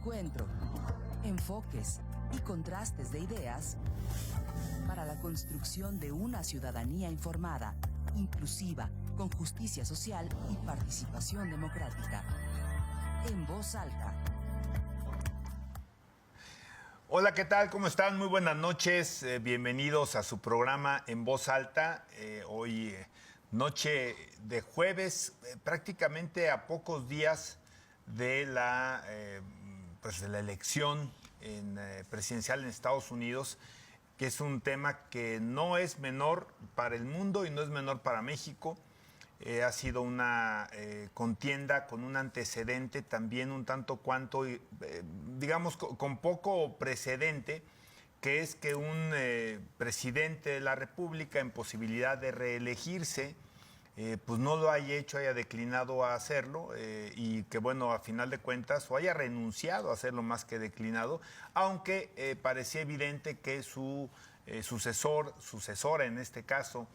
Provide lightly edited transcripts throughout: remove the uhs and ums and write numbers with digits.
encuentro, enfoques y contrastes de ideas para la construcción de una ciudadanía informada, inclusiva, con justicia social y participación democrática. En Voz Alta. Hola, ¿qué tal? ¿Cómo están? Muy buenas noches. Bienvenidos a su programa En Voz Alta. Hoy, noche de jueves, prácticamente a pocos días de la elección presidencial en Estados Unidos, que es un tema que no es menor para el mundo y no es menor para México. Ha sido una contienda con un antecedente también un tanto cuanto, digamos, con poco precedente, que es que un presidente de la República en posibilidad de reelegirse, pues no lo haya hecho, haya declinado a hacerlo y que, bueno, a final de cuentas, o haya renunciado a hacerlo más que declinado, aunque parecía evidente que su sucesora en este caso,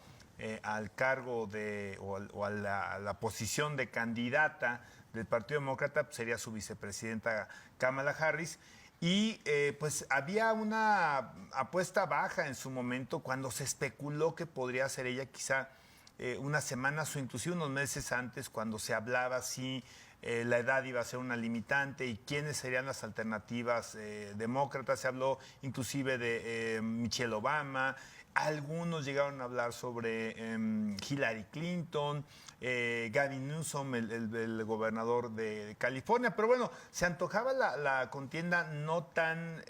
al cargo de o a la posición de candidata del Partido Demócrata, pues sería su vicepresidenta Kamala Harris. Y pues había una apuesta baja en su momento cuando se especuló que podría ser ella, quizá unas semanas o inclusive unos meses antes, cuando se hablaba si la edad iba a ser una limitante y quiénes serían las alternativas demócratas. Se habló inclusive de Michelle Obama. Algunos llegaron a hablar sobre Hillary Clinton, Gavin Newsom, el gobernador de California. Pero bueno, se antojaba la contienda no tan,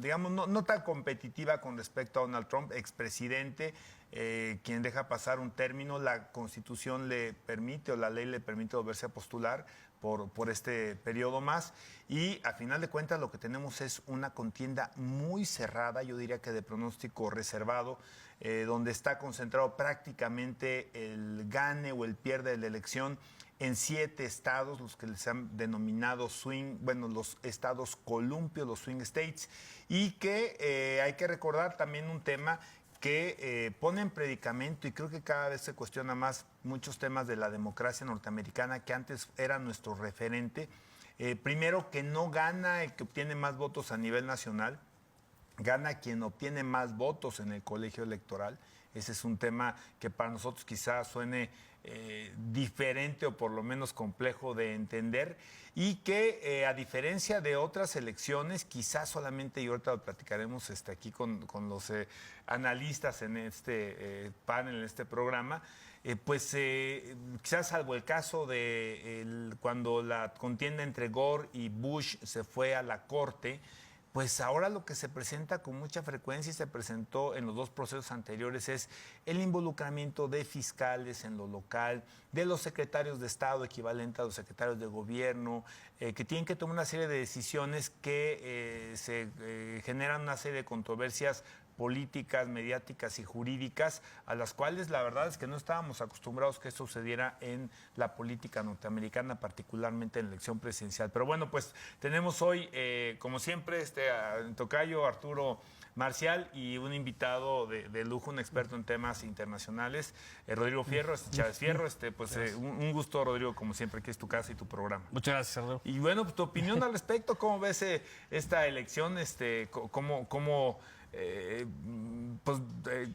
digamos, no tan competitiva con respecto a Donald Trump, expresidente, quien deja pasar un término. La Constitución le permite, o la ley le permite volverse a postular por este periodo más, y a final de cuentas lo que tenemos es una contienda muy cerrada, yo diría que de pronóstico reservado, donde está concentrado prácticamente el gane o el pierde de la elección en 7 estados, los que les han denominado swing, bueno, los estados columpios, los swing states, y que hay que recordar también un tema que pone en predicamento, y creo que cada vez se cuestiona más muchos temas de la democracia norteamericana, que antes era nuestro referente. Primero, que no gana el que obtiene más votos a nivel nacional, gana quien obtiene más votos en el colegio electoral. Ese es un tema que para nosotros quizás suene diferente o por lo menos complejo de entender, y que a diferencia de otras elecciones, quizás solamente, y ahorita lo platicaremos aquí con los analistas en este panel, en este programa, pues quizás salvo el caso de cuando la contienda entre Gore y Bush se fue a la corte, pues ahora lo que se presenta con mucha frecuencia y se presentó en los 2 procesos anteriores es el involucramiento de fiscales en lo local, de los secretarios de Estado, equivalente a los secretarios de gobierno, que tienen que tomar una serie de decisiones que generan una serie de controversias políticas, mediáticas y jurídicas, a las cuales la verdad es que no estábamos acostumbrados que eso sucediera en la política norteamericana, particularmente en la elección presidencial. Pero bueno, pues tenemos hoy, como siempre, tocayo Arturo Marcial, y un invitado de lujo, un experto en temas internacionales, Rodrigo Fierro, Chávez Fierro. Un gusto, Rodrigo, como siempre, aquí es tu casa y tu programa. Muchas gracias, Rodrigo. Y bueno, pues, tu opinión al respecto, ¿cómo ves esta elección? ¿Cómo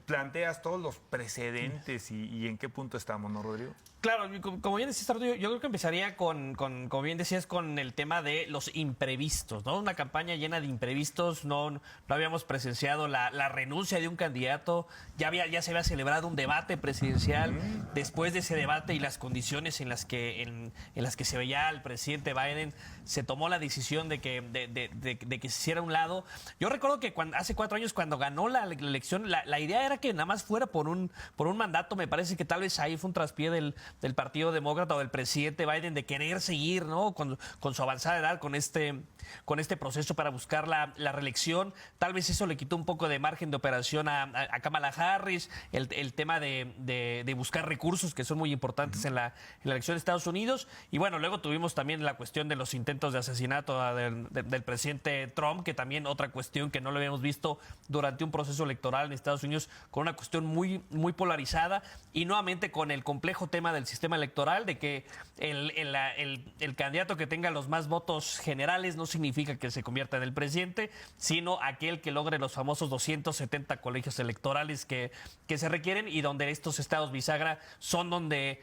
planteas todos los precedentes y en qué punto estamos, ¿no, Rodrigo? Claro, como bien decías, Arturo, yo creo que empezaría como bien decías, con el tema de los imprevistos, ¿no? Una campaña llena de imprevistos. No habíamos presenciado la renuncia de un candidato, ya se había celebrado un debate presidencial. Después de ese debate y las condiciones en las que se veía al presidente Biden, se tomó la decisión de que se hiciera a un lado. Yo recuerdo que hace 4 años, cuando ganó la elección, la idea era que nada más fuera por un mandato. Me parece que tal vez ahí fue un traspié del Partido Demócrata o del presidente Biden de querer seguir, ¿no?, con su avanzada edad, con este proceso para buscar la reelección. Tal vez eso le quitó un poco de margen de operación a Kamala Harris, el tema de buscar recursos que son muy importantes en la elección de Estados Unidos. Y bueno, luego tuvimos también la cuestión de los intentos de asesinato del presidente Trump, que también otra cuestión que no lo habíamos visto durante un proceso electoral en Estados Unidos con una cuestión muy, muy polarizada y nuevamente con el complejo tema del sistema electoral, de que el candidato que tenga los más votos generales no significa que se convierta en el presidente, sino aquel que logre los famosos 270 colegios electorales que se requieren, y donde estos estados bisagra son donde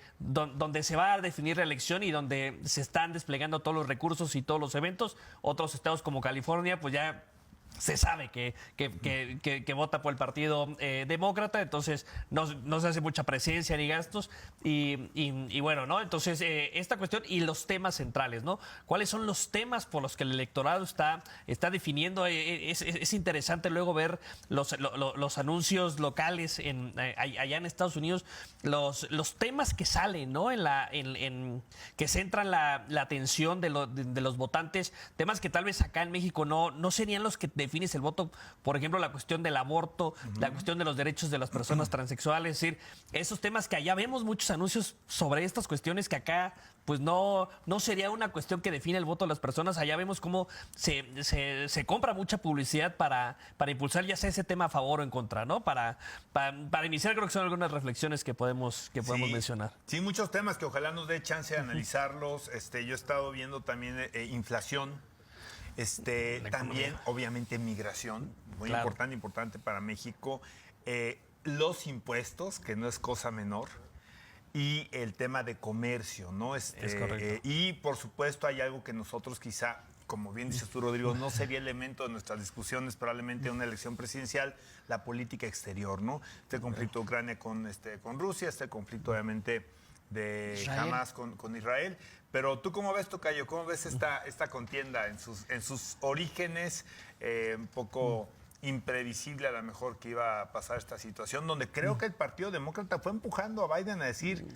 se va a definir la elección y donde se están desplegando todos los recursos y todos los eventos. Otros estados como California, pues ya se sabe que vota por el Partido Demócrata, entonces no se hace mucha presencia ni gastos y bueno, ¿no? Entonces esta cuestión y los temas centrales, ¿no? ¿Cuáles son los temas por los que el electorado está definiendo? Es interesante luego ver los anuncios locales allá en Estados Unidos, los temas que salen, ¿no? Que centran la atención de los votantes, temas que tal vez acá en México no serían los que defines el voto. Por ejemplo, la cuestión del aborto, la cuestión de los derechos de las personas transexuales, es decir, esos temas que allá vemos muchos anuncios sobre estas cuestiones que acá pues no sería una cuestión que define el voto de las personas. Allá vemos cómo se compra mucha publicidad para impulsar ya sea ese tema a favor o en contra, ¿no? Para iniciar, creo que son algunas reflexiones que podemos mencionar. Sí, muchos temas que ojalá nos dé chance de analizarlos. Yo he estado viendo también inflación. También, obviamente, migración, muy claro. importante para México. Los impuestos, que no es cosa menor. Y el tema de comercio, ¿no? Es correcto. Y, por supuesto, hay algo que nosotros quizá, como bien dices tú, Rodrigo, no sería elemento de nuestras discusiones probablemente en una elección presidencial, la política exterior, ¿no? Este conflicto de Ucrania con Rusia, este conflicto, obviamente, de Israel. Hamas con Israel. Pero tú, ¿cómo ves, Tocayo? ¿Cómo ves esta contienda en sus orígenes? Un poco imprevisible a lo mejor que iba a pasar esta situación, donde creo que el Partido Demócrata fue empujando a Biden a decir,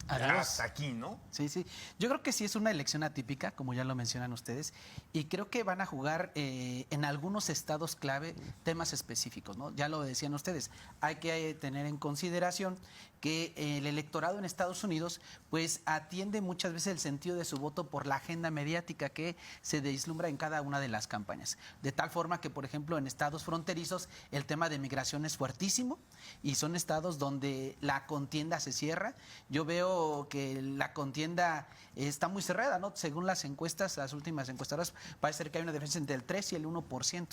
Adiós. hasta aquí, ¿no? Sí, sí. Yo creo que sí es una elección atípica, como ya lo mencionan ustedes, y creo que van a jugar en algunos estados clave temas específicos, ¿no? Ya lo decían ustedes, hay que tener en consideración que el electorado en Estados Unidos pues atiende muchas veces el sentido de su voto por la agenda mediática que se vislumbra en cada una de las campañas. De tal forma que, por ejemplo, en estados fronterizos el tema de migración es fuertísimo y son estados donde la contienda se cierra. Yo veo que la contienda está muy cerrada, ¿no? Según las encuestas, las últimas encuestadoras, parece ser que hay una diferencia entre el 3 y el 1%.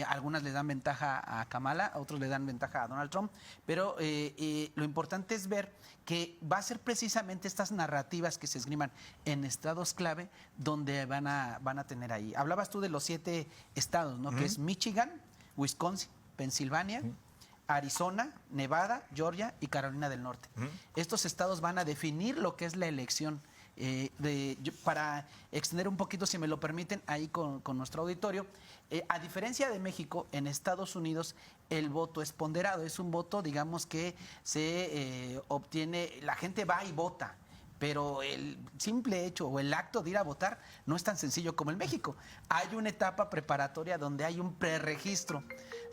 Algunas le dan ventaja a Kamala, a otros le dan ventaja a Donald Trump, pero lo importante es ver que va a ser precisamente estas narrativas que se esgriman en estados clave donde van a tener ahí. Hablabas tú de los 7 estados, ¿no? Que es Michigan, Wisconsin, Pensilvania, Arizona, Nevada, Georgia y Carolina del Norte. Estos estados van a definir lo que es la elección. Para extender un poquito, si me lo permiten, ahí con nuestro auditorio, a diferencia de México, en Estados Unidos el voto es ponderado, es un voto, digamos, que se obtiene, la gente va y vota, pero el simple hecho o el acto de ir a votar no es tan sencillo como en México. Hay una etapa preparatoria donde hay un preregistro,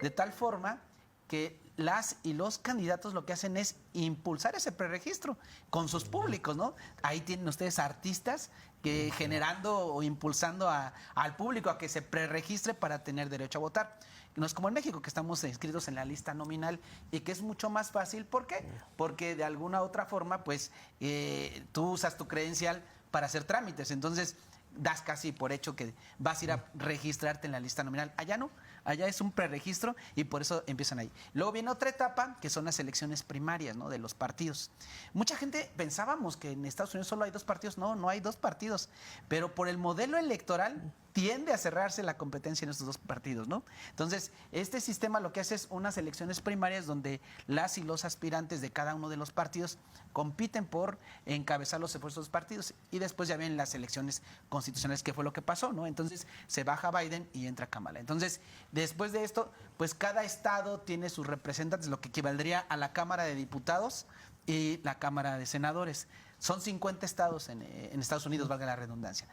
de tal forma que las y los candidatos lo que hacen es impulsar ese preregistro con sus públicos, ¿no? Ahí tienen ustedes artistas que generando o impulsando al público a que se preregistre para tener derecho a votar. No es como en México, que estamos inscritos en la lista nominal y que es mucho más fácil. ¿Por qué? Porque de alguna otra forma, pues, tú usas tu credencial para hacer trámites. Entonces, das casi por hecho que vas a ir a registrarte en la lista nominal. Allá no, allá es un preregistro y por eso empiezan ahí. Luego viene otra etapa que son las elecciones primarias, ¿no? De los partidos. Mucha gente pensábamos que en Estados Unidos solo hay 2 partidos. No, no hay 2 partidos, pero por el modelo electoral tiende a cerrarse la competencia en estos 2 partidos, ¿no? Entonces, este sistema lo que hace es unas elecciones primarias donde las y los aspirantes de cada uno de los partidos compiten por encabezar los esfuerzos de los partidos y después ya vienen las elecciones constitucionales, que fue lo que pasó, ¿no? Entonces, se baja Biden y entra Kamala. Entonces, después de esto, pues cada estado tiene sus representantes, lo que equivaldría a la Cámara de Diputados y la Cámara de Senadores. Son 50 estados en Estados Unidos, valga la redundancia.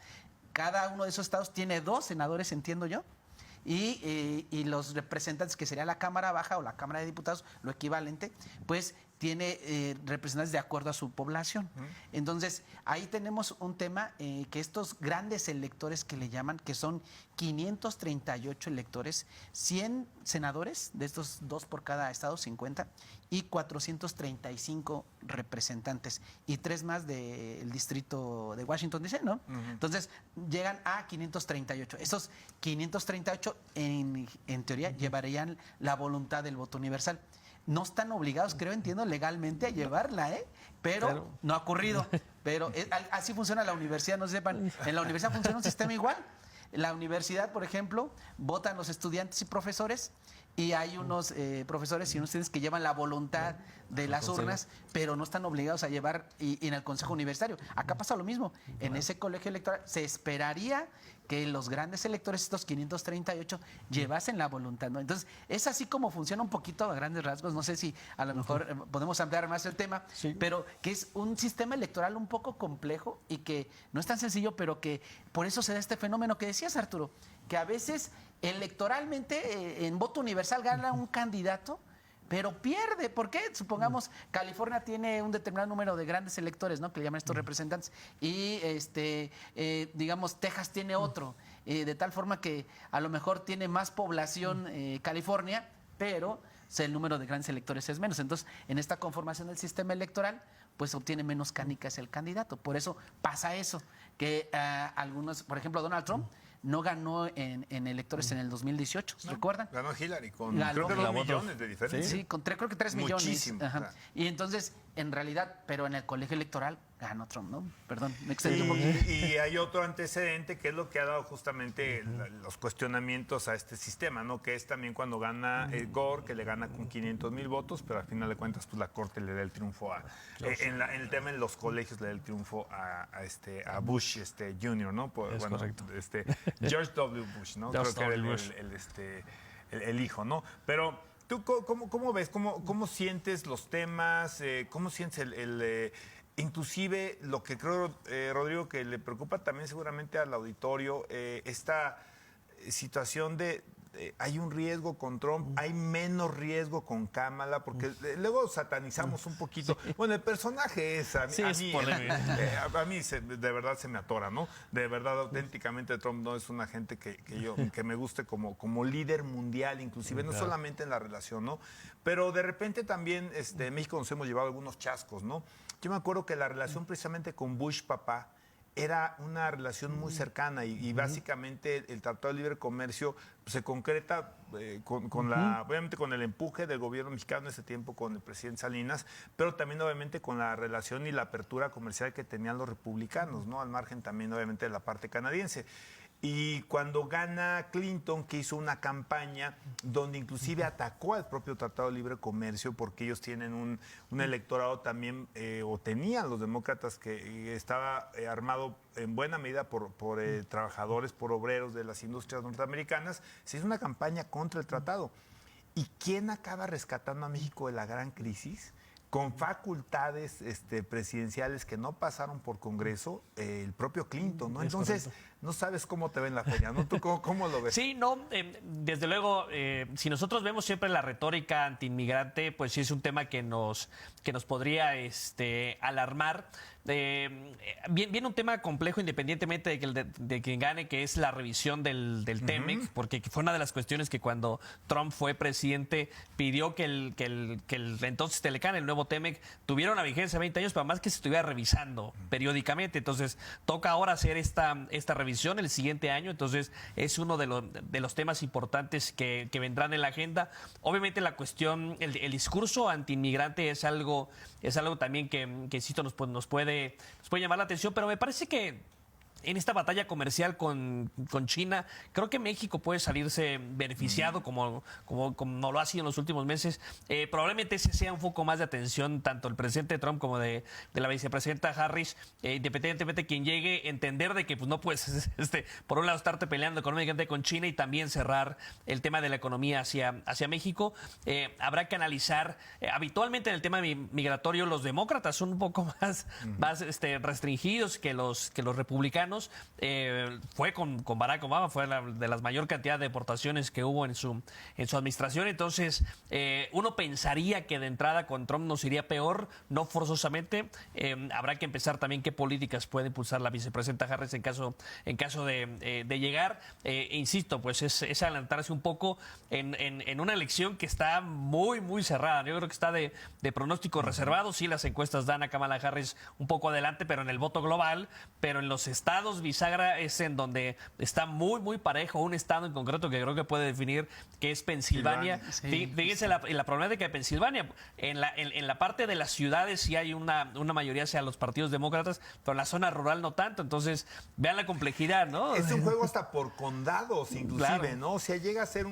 Cada uno de esos estados tiene 2 senadores, entiendo yo, y los representantes, que sería la Cámara Baja o la Cámara de Diputados, lo equivalente, pues tiene representantes de acuerdo a su población. Entonces, ahí tenemos un tema que estos grandes electores que le llaman, que son 538 electores, 100 senadores, de estos 2 por cada estado, 50, y 435 representantes, y 3 más del distrito de Washington, D.C., ¿no? Entonces, llegan a 538. Esos 538, en teoría, llevarían la voluntad del voto universal. No están obligados, entiendo, legalmente a llevarla, pero no ha ocurrido. Pero así funciona la universidad, no sepan. En la universidad funciona un sistema igual. La universidad, por ejemplo, votan los estudiantes y profesores, y hay unos profesores y unos estudiantes que llevan la voluntad de las urnas, pero no están obligados a llevar y en el Consejo Universitario. Acá pasa lo mismo. En ese colegio electoral se esperaría que los grandes electores, estos 538, llevasen la voluntad, ¿no? Entonces, es así como funciona un poquito a grandes rasgos. No sé si a lo mejor podemos ampliar más el tema, pero que es un sistema electoral un poco complejo y que no es tan sencillo, pero que por eso se da este fenómeno que decías, Arturo, que a veces electoralmente en voto universal gana un candidato, pero pierde. ¿Por qué? Supongamos, California tiene un determinado número de grandes electores, ¿no? Que le llaman estos representantes. Y, digamos, Texas tiene otro. De tal forma que a lo mejor tiene más población California, pero el número de grandes electores es menos. Entonces, en esta conformación del sistema electoral, pues obtiene menos canicas el candidato. Por eso pasa eso, que algunos, por ejemplo, Donald Trump no ganó en electores en el 2018, ¿se recuerdan? Ganó Hillary con creo que 2 millones de diferencia. Sí, creo que 3 millones. Muchísimo. Ajá. Claro. Y entonces, en realidad, pero en el colegio electoral ganó Trump, ¿no? Perdón, me extendí un poquito. Y hay otro antecedente que es lo que ha dado justamente los cuestionamientos a este sistema, ¿no? Que es también cuando gana Gore, que le gana con 500,000 votos, pero al final de cuentas, pues la Corte le da el triunfo en el tema de los colegios le da el triunfo a Bush Jr., ¿no? Correcto. George W. Bush, ¿no? George Creo que era W. Bush. el hijo, ¿no? Pero ¿tú cómo ves? ¿Cómo sientes los temas? ¿Cómo sientes inclusive lo que creo, Rodrigo, que le preocupa también seguramente al auditorio, esta situación de hay un riesgo con Trump, hay menos riesgo con Kamala, porque luego satanizamos un poquito. Bueno, el personaje es, a mí de verdad se me atora, ¿no? De verdad, auténticamente Trump no es una gente que me guste como líder mundial, inclusive, no solamente en la relación, ¿no? Pero de repente también en México nos hemos llevado algunos chascos, ¿no? Yo me acuerdo que la relación precisamente con Bush papá era una relación muy cercana y básicamente el Tratado de Libre Comercio se concreta obviamente con el empuje del gobierno mexicano en ese tiempo con el presidente Salinas, pero también obviamente con la relación y la apertura comercial que tenían los republicanos, ¿no? Al margen también obviamente de la parte canadiense. Y cuando gana Clinton, que hizo una campaña donde inclusive atacó al propio Tratado de Libre Comercio, porque ellos tienen un electorado también, o tenían los demócratas, que estaba armado en buena medida por trabajadores, por obreros de las industrias norteamericanas, se hizo una campaña contra el tratado. ¿Y quién acaba rescatando a México de la gran crisis? Con facultades presidenciales que no pasaron por Congreso, el propio Clinton, ¿no? Entonces, no sabes cómo te ven la feria, ¿no? ¿Tú cómo lo ves? Sí, no, desde luego, si nosotros vemos siempre la retórica antiinmigrante, pues sí es un tema que nos podría alarmar. Viene un tema complejo independientemente de quien gane, que es la revisión del TEMEC, porque fue una de las cuestiones que cuando Trump fue presidente pidió que el entonces Telecán, el nuevo TEMEC, tuviera una vigencia de 20 años, pero más que se estuviera revisando periódicamente. Entonces toca ahora hacer esta revisión el siguiente año. Entonces es uno de los temas importantes que vendrán en la agenda. Obviamente la cuestión, el discurso antiinmigrante es algo también que insisto, nos puede llamar la atención, pero me parece que en esta batalla comercial con China, creo que México puede salirse beneficiado como lo ha sido en los últimos meses. Probablemente ese sea un foco más de atención tanto el presidente Trump como de la vicepresidenta Harris, independientemente de quien llegue, entender de que pues no puedes por un lado estarte peleando económicamente con China y también cerrar el tema de la economía hacia México. Habrá que analizar, habitualmente en el tema migratorio los demócratas son un poco más restringidos que los republicanos. afroamericanos. Fue con Barack Obama, fue de las mayor cantidad de deportaciones que hubo en su administración. Entonces, uno pensaría que de entrada con Trump nos iría peor, no forzosamente. Habrá que empezar también qué políticas puede impulsar la vicepresidenta Harris en caso de llegar. Insisto, pues es adelantarse un poco en una elección que está muy, muy cerrada. Yo creo que está de pronóstico reservado. Sí, las encuestas dan a Kamala Harris un poco adelante, pero en el voto global, pero en los estados bisagra es en donde está muy, muy parejo. Un estado en concreto que creo que puede definir, que es Pensilvania. Sí, Fíjense la problemática de Pensilvania. En la parte de las ciudades sí hay una mayoría hacia los partidos demócratas, pero en la zona rural no tanto. Entonces, vean la complejidad, ¿no? Es un juego hasta por condados, inclusive, Claro. ¿no? O sea, llega a ser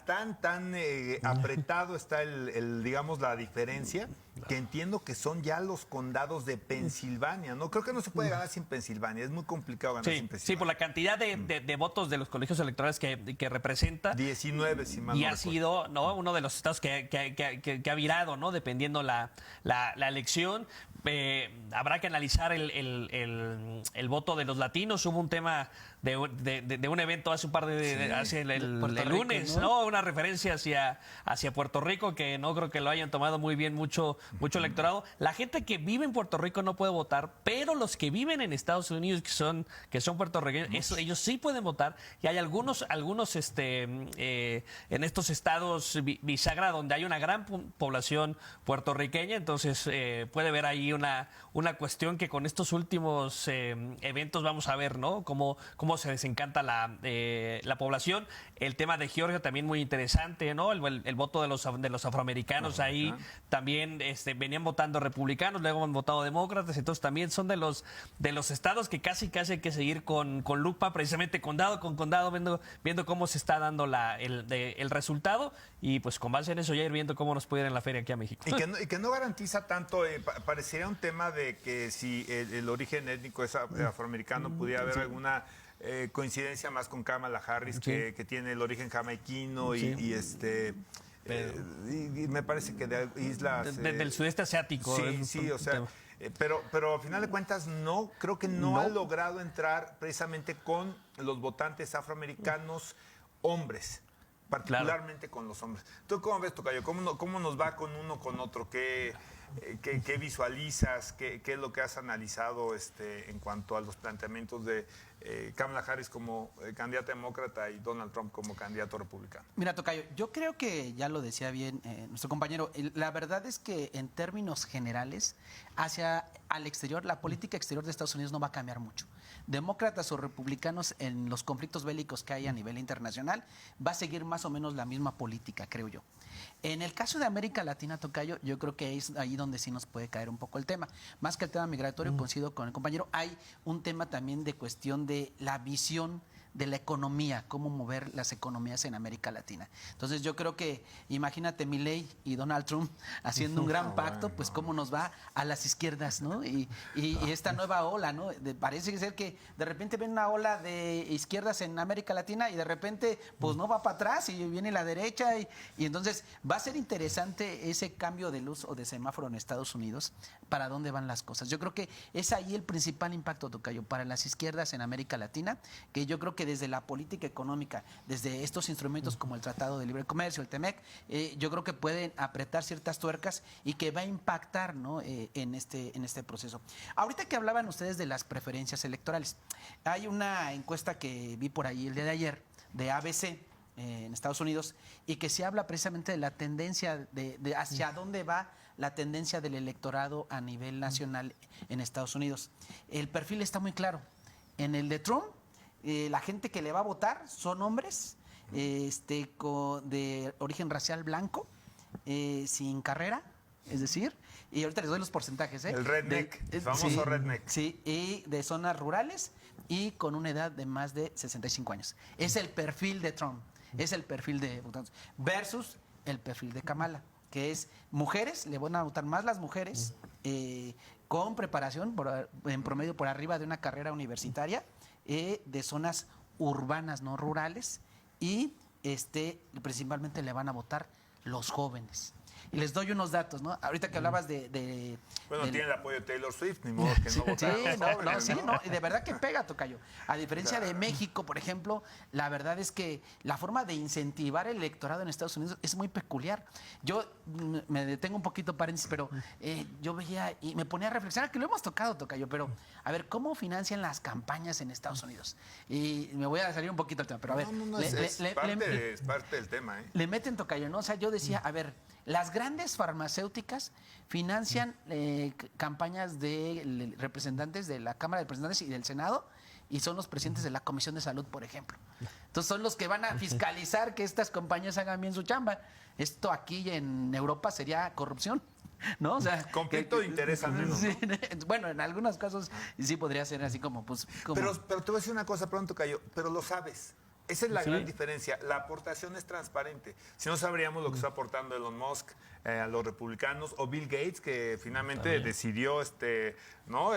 tan apretado está digamos, la diferencia, que entiendo que son ya los condados de Pensilvania, ¿no? Creo que no se puede ganar sin Pensilvania, es muy complicado ganar sin Pensilvania. Sí, por la cantidad de votos de los colegios electorales que representa. 19, si mal Y no ha recuerdo. sido, ¿no?, uno de los estados que ha virado, ¿no?, dependiendo la elección. Habrá que analizar el voto de los latinos. Hubo un tema de un evento hace un par hace el Puerto Rico, lunes, ¿no? Una referencia hacia Puerto Rico, que no creo que lo hayan tomado muy bien mucho electorado. La gente que vive en Puerto Rico no puede votar, pero los que viven en Estados Unidos, que son puertorriqueños, ellos sí pueden votar. Y hay algunos en estos estados bisagra donde hay una gran población puertorriqueña. Entonces puede haber ahí una cuestión que con estos últimos eventos vamos a ver, ¿no? Cómo se desencanta la población. El tema de Georgia también muy interesante, ¿no? El voto de los afroamericanos ahí también venían votando republicanos, luego han votado demócratas. Entonces también son de los estados que casi hay que seguir con lupa, precisamente condado con condado, viendo cómo se está dando el resultado, y pues con base en eso ya ir viendo cómo nos puede ir en la feria aquí a México. Y que no garantiza tanto, parecería un tema de que si el origen étnico es afroamericano, pudiera haber alguna coincidencia más con Kamala Harris, que tiene el origen jamaiquino y me parece que de islas... del sudeste asiático. Sí, o sea... Pero al final de cuentas creo que no ha logrado entrar precisamente con los votantes afroamericanos hombres, particularmente con los hombres. ¿Tú cómo ves, tocayo? ¿Cómo nos va con uno, con otro? ¿Qué visualizas? ¿Qué es lo que has analizado en cuanto a los planteamientos de Kamala Harris como candidata demócrata y Donald Trump como candidato republicano? Mira, tocayo, yo creo que ya lo decía bien nuestro compañero. La verdad es que en términos generales, al exterior, la política exterior de Estados Unidos no va a cambiar mucho. Demócratas o republicanos, en los conflictos bélicos que hay a nivel internacional, va a seguir más o menos la misma política, creo yo. En el caso de América Latina, tocayo, yo creo que es ahí donde sí nos puede caer un poco el tema. Más que el tema migratorio, coincido con el compañero, hay un tema también de cuestión de la visión de la economía, cómo mover las economías en América Latina. Entonces yo creo que, imagínate Milei y Donald Trump haciendo un gran pacto, pues cómo nos va a las izquierdas, ¿no? Y esta nueva ola, ¿no? Parece ser que de repente ven una ola de izquierdas en América Latina y de repente pues no va para atrás y viene la derecha y entonces va a ser interesante ese cambio de luz o de semáforo en Estados Unidos, para dónde van las cosas. Yo creo que es ahí el principal impacto, tocayo, para las izquierdas en América Latina, que yo creo que desde la política económica, desde estos instrumentos como el Tratado de Libre Comercio, el TEMEC, yo creo que pueden apretar ciertas tuercas y que va a impactar, ¿no? en este proceso. Ahorita que hablaban ustedes de las preferencias electorales, hay una encuesta que vi por ahí el día de ayer de ABC en Estados Unidos, y que se habla precisamente de la tendencia de hacia dónde va la tendencia del electorado a nivel nacional en Estados Unidos. El perfil está muy claro. En el de Trump, la gente que le va a votar son hombres de origen racial blanco, sin carrera, es decir, y ahorita les doy los porcentajes. El redneck, el famoso sí, redneck. Sí, y de zonas rurales y con una edad de más de 65 años. Es el perfil de Trump, es el perfil de votantes, versus el perfil de Kamala, que es mujeres, le van a votar más las mujeres, con preparación en promedio por arriba de una carrera universitaria, de zonas urbanas, no rurales, y principalmente le van a votar los jóvenes. Y les doy unos datos, ¿no? Ahorita que hablabas de Bueno, del- tiene el apoyo de Taylor Swift, ni modo que no votaron Sí, los jóvenes, sí, y de verdad que pega, tocayo. A diferencia de México, por ejemplo, la verdad es que la forma de incentivar el electorado en Estados Unidos es muy peculiar. Yo me detengo un poquito, paréntesis, pero yo veía y me ponía a reflexionar, que lo hemos tocado, tocayo, pero a ver, ¿cómo financian las campañas en Estados Unidos? Y me voy a salir un poquito del tema, pero a ver. Es parte del tema, ¿eh? Le meten, tocayo, ¿no? O sea, yo decía, a ver, las grandes farmacéuticas financian campañas de representantes de la Cámara de Representantes y del Senado, y son los presidentes de la Comisión de Salud, por ejemplo. Entonces son los que van a fiscalizar que estas compañías hagan bien su chamba. Esto aquí en Europa sería corrupción, ¿no? O sea, Conflicto de interés al menos, ¿no? Sí, bueno, en algunos casos sí podría ser así como, pues... Como, Pero te voy a decir una cosa pronto, Cayo, pero lo sabes. Esa es la gran diferencia. La aportación es transparente. Si no, sabríamos lo que está aportando Elon Musk a los republicanos, o Bill Gates, que finalmente decidió ¿no?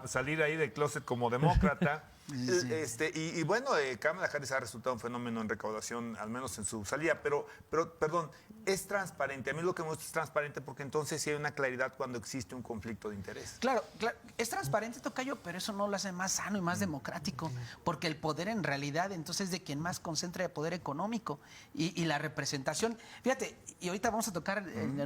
Salir ahí del closet como demócrata. Y bueno, Kamala Harris ha resultado un fenómeno en recaudación, al menos en su salida, pero perdón, es transparente. A mí lo que me gusta es transparente, porque entonces sí hay una claridad cuando existe un conflicto de interés. Claro, es transparente, tocayo, pero eso no lo hace más sano y más democrático, porque el poder en realidad entonces es de quien más concentra el poder económico y la representación. Fíjate, y ahorita vamos a tocar,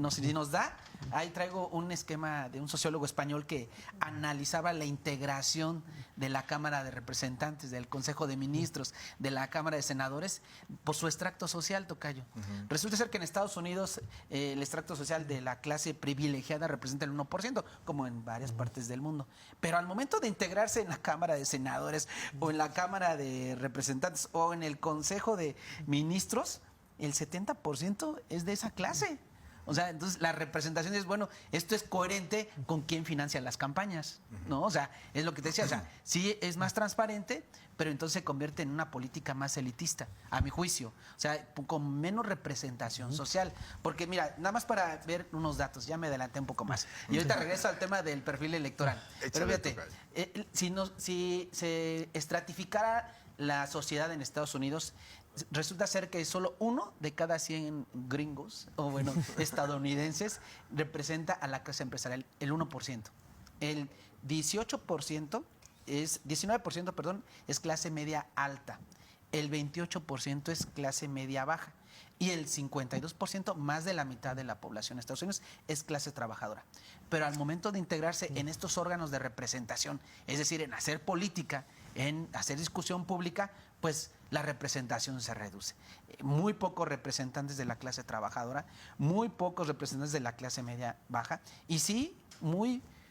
si nos da, ahí traigo un esquema de un sociólogo español que analizaba la integración de la Cámara de Representantes, del Consejo de Ministros, de la Cámara de Senadores, por su extracto social, tocayo. Resulta ser que en Estados Unidos el extracto social de la clase privilegiada representa el 1%, como en varias partes del mundo. Pero al momento de integrarse en la Cámara de Senadores o en la Cámara de Representantes o en el Consejo de Ministros, el 70% es de esa clase. O sea, entonces la representación es, bueno, esto es coherente con quién financia las campañas, ¿no? O sea, es lo que te decía, o sea, sí es más transparente, pero entonces se convierte en una política más elitista, a mi juicio. O sea, con menos representación social. Porque mira, nada más para ver unos datos, ya me adelanté un poco más. Y ahorita regreso al tema del perfil electoral. Pero fíjate, si se estratificara la sociedad en Estados Unidos, resulta ser que solo 1 de cada 100 gringos, o bueno, estadounidenses, representa a la clase empresarial, el 1%. El 19%, es clase media alta. El 28% es clase media baja. Y el 52%, más de la mitad de la población de Estados Unidos, es clase trabajadora. Pero al momento de integrarse en estos órganos de representación, es decir, en hacer política, en hacer discusión pública, pues la representación se reduce. Muy pocos representantes de la clase trabajadora, muy pocos representantes de la clase media baja, y sí,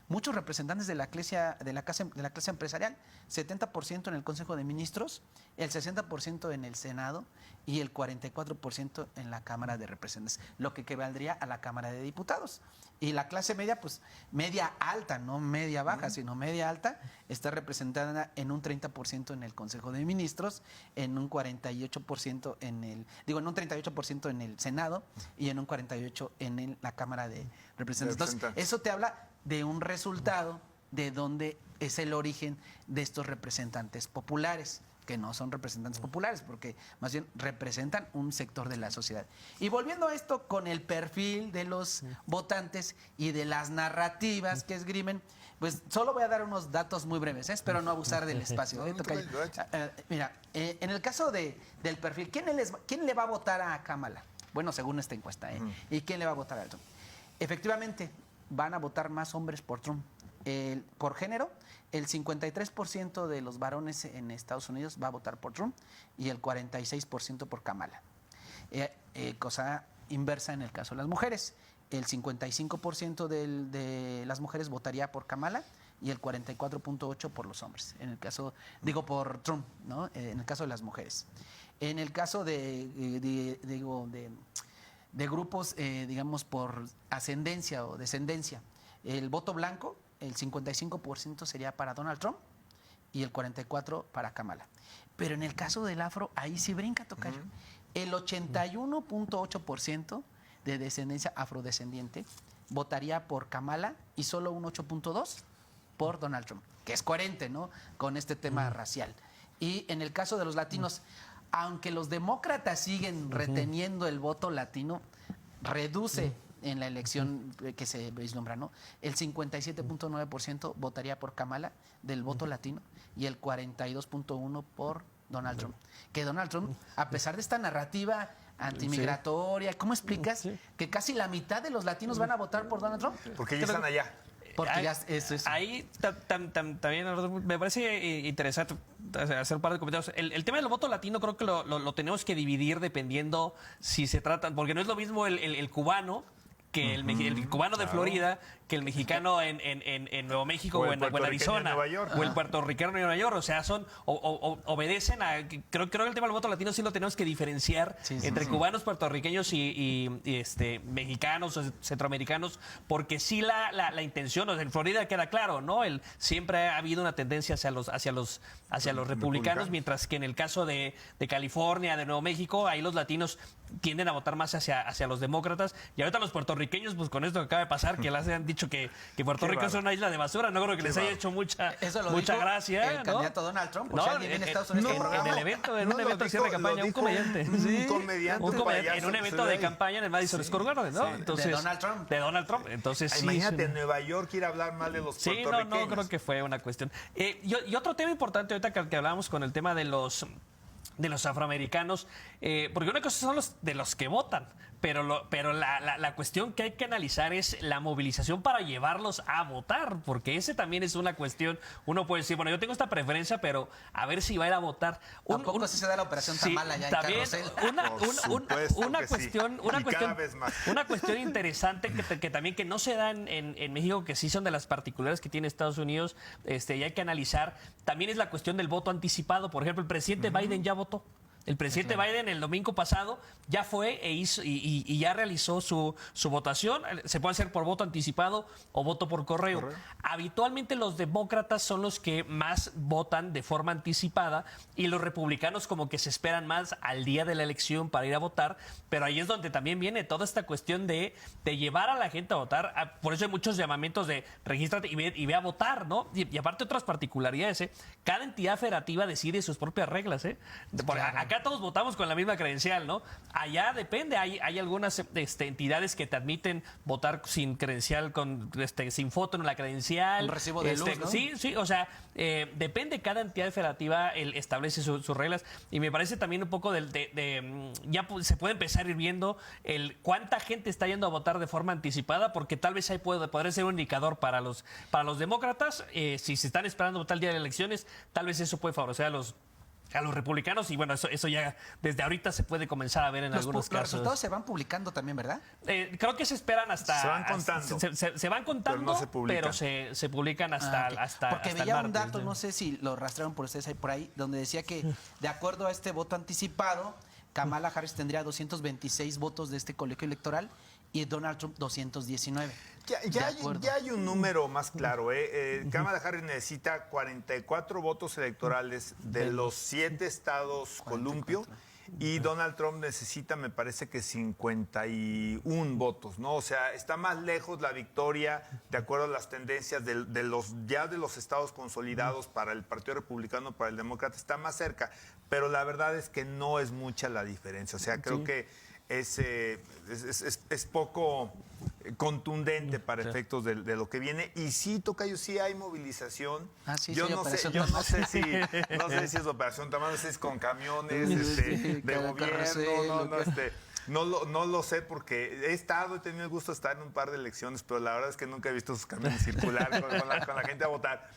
muchos representantes de la clase empresarial, 70% en el Consejo de Ministros, el 60% en el Senado y el 44% en la Cámara de Representantes, lo que equivaldría a la Cámara de Diputados. Y la clase media, pues media alta, no media baja, sino media alta, está representada en un 30% en el Consejo de Ministros, en un 48% en un 38% en el Senado y en un 48% en la Cámara de Representantes. Entonces, eso te habla de un resultado de dónde es el origen de estos representantes populares, que no son representantes populares, porque más bien representan un sector de la sociedad. Y volviendo a esto con el perfil de los votantes y de las narrativas que esgrimen, pues solo voy a dar unos datos muy breves, espero no abusar del espacio. Mira, en el caso del perfil, ¿quién le va a votar a Kamala? Bueno, según esta encuesta, ¿y quién le va a votar a Trump? Efectivamente, van a votar más hombres por Trump. Por género, el 53% de los varones en Estados Unidos va a votar por Trump y el 46% por Kamala. Cosa inversa en el caso de las mujeres. El 55% de las mujeres votaría por Kamala y el 44.8% por los hombres. En el caso, por Trump, ¿no? En el caso de las mujeres. En el caso de grupos, digamos, por ascendencia o descendencia, el voto blanco, el 55% sería para Donald Trump y el 44% para Kamala. Pero en el caso del afro, ahí sí brinca, tocayo. El 81.8% de descendencia afrodescendiente votaría por Kamala y solo un 8.2% por Donald Trump, que es coherente, ¿no?, con este tema racial. Y en el caso de los latinos, aunque los demócratas siguen reteniendo el voto latino, reduce en la elección que se vislumbra, ¿no? El 57.9% votaría por Kamala del voto latino y el 42.1% por Donald Trump. Que Donald Trump, a pesar de esta narrativa antimigratoria, ¿cómo explicas que casi la mitad de los latinos van a votar por Donald Trump? Porque ellos están allá. Porque ya eso es. Ahí también me parece interesante hacer un par de comentarios. El tema del voto latino creo que lo tenemos que dividir dependiendo si se trata, porque no es lo mismo el cubano que el cubano de Florida, que el mexicano en Nuevo México o en Arizona, o el puertorriqueño en Nueva York. O sea, obedecen a... Creo que el tema del voto latino sí lo tenemos que diferenciar entre cubanos, puertorriqueños y mexicanos o centroamericanos, porque sí la intención, o sea, en Florida queda claro, ¿no? Siempre ha habido una tendencia hacia los republicanos, mientras que en el caso de California, de Nuevo México, ahí los latinos tienden a votar más hacia los demócratas. Y ahorita los puertorriqueños, pues con esto que acaba de pasar, que les han dicho que Puerto Rico es una isla de basura, no creo que les haya hecho mucha gracia. El candidato Donald Trump, no, en Estados Unidos. En un evento de cierre de campaña, un comediante. En un evento de campaña en el Madison Square Garden, ¿no? Entonces, de Donald Trump. Entonces, imagínate, en Nueva York ir a hablar mal de los puertorriqueños. No creo que fue una cuestión. Y otro tema importante ahorita que hablábamos con el tema de los afroamericanos, porque una cosa son los que votan, pero la cuestión que hay que analizar es la movilización para llevarlos a votar, porque ese también es una cuestión. Uno puede decir, bueno, yo tengo esta preferencia, pero a ver si va a ir a votar. Tampoco se da la operación tan mala ya también en una cuestión interesante que también que no se da en México, que sí son de las particulares que tiene Estados Unidos, y hay que analizar, también es la cuestión del voto anticipado. Por ejemplo, el presidente Biden ya votó. El presidente Biden el domingo pasado ya fue e hizo y ya realizó su votación. Se puede hacer por voto anticipado o voto por correo. Habitualmente los demócratas son los que más votan de forma anticipada y los republicanos como que se esperan más al día de la elección para ir a votar. Pero ahí es donde también viene toda esta cuestión de llevar a la gente a votar. Por eso hay muchos llamamientos de regístrate y ve a votar, ¿no? Y aparte otras particularidades, cada entidad federativa decide sus propias reglas, Acá todos votamos con la misma credencial, ¿no? Allá depende, hay algunas entidades que te admiten votar sin credencial, sin foto en la credencial. Un recibo de luz, ¿no? Sí, o sea, depende, cada entidad federativa establece sus reglas, y me parece también un poco ya se puede empezar a ir viendo cuánta gente está yendo a votar de forma anticipada, porque tal vez ahí podría ser un indicador para los demócratas. Si se están esperando votar el día de las elecciones, tal vez eso puede favorecer a los republicanos, y bueno, eso ya desde ahorita se puede comenzar a ver en algunos casos. Los resultados se van publicando también, ¿verdad? Creo que se esperan hasta... Se van contando. Se van contando, pero se publican hasta Porque hasta veía el un martes, dato, no sé si lo rastrearon por ustedes ahí por ahí, donde decía que de acuerdo a este voto anticipado, Kamala Harris tendría 226 votos de este colegio electoral y Donald Trump 219. Ya hay un número más claro. Kamala Harris necesita 44 votos electorales de los 7 estados columpio, y Donald Trump necesita, me parece que 51 votos, ¿no? O sea, está más lejos la victoria, de acuerdo a las tendencias de los estados consolidados para el Partido Republicano, para el Demócrata, está más cerca. Pero la verdad es que no es mucha la diferencia. O sea, creo que es poco contundente para efectos de lo que viene. Y sí, Tocayo, sí hay movilización. Yo no sé si es operación tamaño, no sé si es con camiones de gobierno, no lo sé, porque he tenido el gusto de estar en un par de elecciones, pero la verdad es que nunca he visto esos camiones circular con la gente a votar.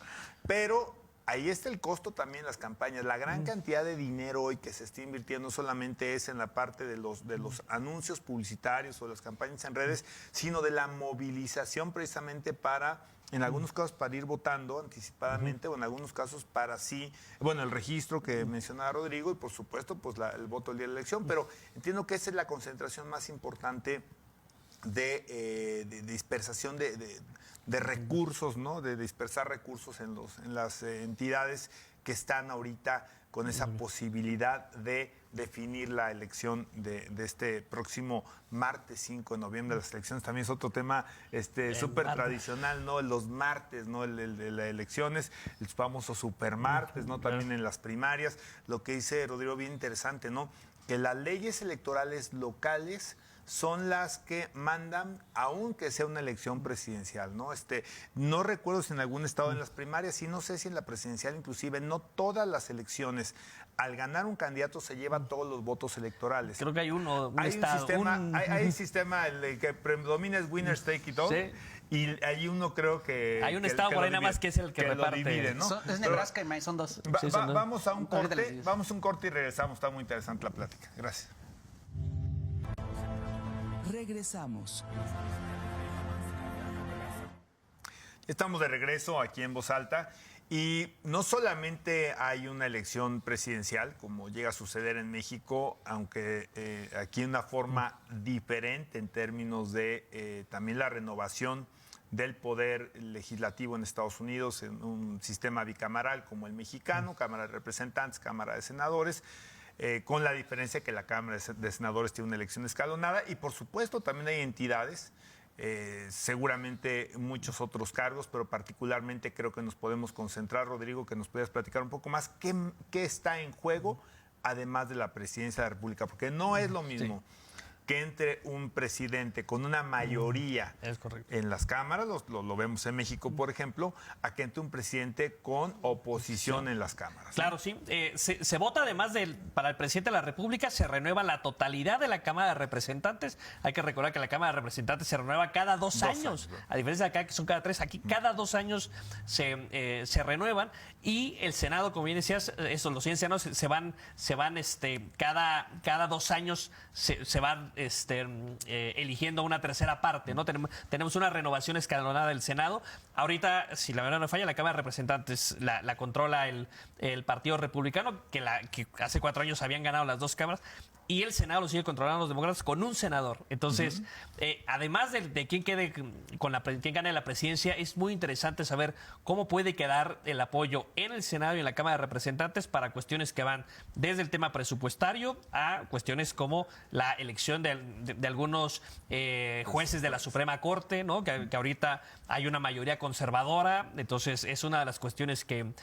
Pero ahí está el costo también, las campañas. La gran cantidad de dinero hoy que se está invirtiendo solamente es en la parte de los anuncios publicitarios o las campañas en redes, sino de la movilización precisamente para, en algunos casos para ir votando anticipadamente, o en algunos casos para el registro que mencionaba Rodrigo, y por supuesto pues el voto el día de la elección. Pero entiendo que esa es la concentración más importante de dispersación de recursos, ¿no? De dispersar recursos en las entidades que están ahorita con esa posibilidad de definir la elección de este próximo martes 5 de noviembre. Las elecciones también es otro tema súper tradicional, ¿no? Los martes, ¿no? El de las elecciones, el famoso supermartes, ¿no? También en las primarias. Lo que dice Rodrigo, bien interesante, ¿no? Que las leyes electorales locales son las que mandan, aunque sea una elección presidencial, ¿no? No recuerdo si en algún estado en las primarias, y no sé si en la presidencial inclusive, no todas las elecciones, al ganar un candidato se llevan todos los votos electorales. Creo que hay un Hay estado. un sistema, el que predomina es winners take it all. Sí. Y hay uno, creo que. Hay un estado por ahí nada más que es el que reparte. Lo divide, ¿no? Es Nebraska y Maine, son dos. Sí, son dos. Vamos a un Ahorita les corte. digo. Vamos a un corte y regresamos. Está muy interesante la plática. Gracias. Regresamos. Estamos de regreso aquí en Voz Alta. Y no solamente hay una elección presidencial, como llega a suceder en México, aunque aquí de una forma diferente en términos de también la renovación del poder legislativo en Estados Unidos, en un sistema bicameral como el mexicano, Cámara de Representantes, Cámara de Senadores, con la diferencia que la Cámara de Senadores tiene una elección escalonada y por supuesto también hay entidades, seguramente muchos otros cargos, pero particularmente creo que nos podemos concentrar, Rodrigo, que nos puedas platicar un poco más qué está en juego, además de la presidencia de la República, porque no es lo mismo que entre un presidente con una mayoría Es correcto. en las cámaras, lo vemos en México, por ejemplo, a que entre un presidente con oposición en las cámaras, ¿no? Claro, sí. Se vota además para el presidente de la República, se renueva la totalidad de la Cámara de Representantes. Hay que recordar que la Cámara de Representantes se renueva cada dos años. A diferencia de acá, que son cada 3, aquí cada 2 años se renuevan. Y el Senado, como bien decías, los 100 senados se van cada 2 años se van eligiendo una tercera parte, ¿no? Tenemos una renovación escalonada del Senado. Ahorita, si la verdad no falla, la Cámara de Representantes la controla el Partido Republicano, que hace 4 años habían ganado las 2 cámaras, y el Senado lo sigue controlando los demócratas con un senador. Entonces, además de quién quede quién gane la presidencia, es muy interesante saber cómo puede quedar el apoyo en el Senado y en la Cámara de Representantes para cuestiones que van desde el tema presupuestario a cuestiones como la elección de algunos jueces de la Suprema Corte, ¿no? Que ahorita hay una mayoría conservadora. Entonces, es una de las cuestiones que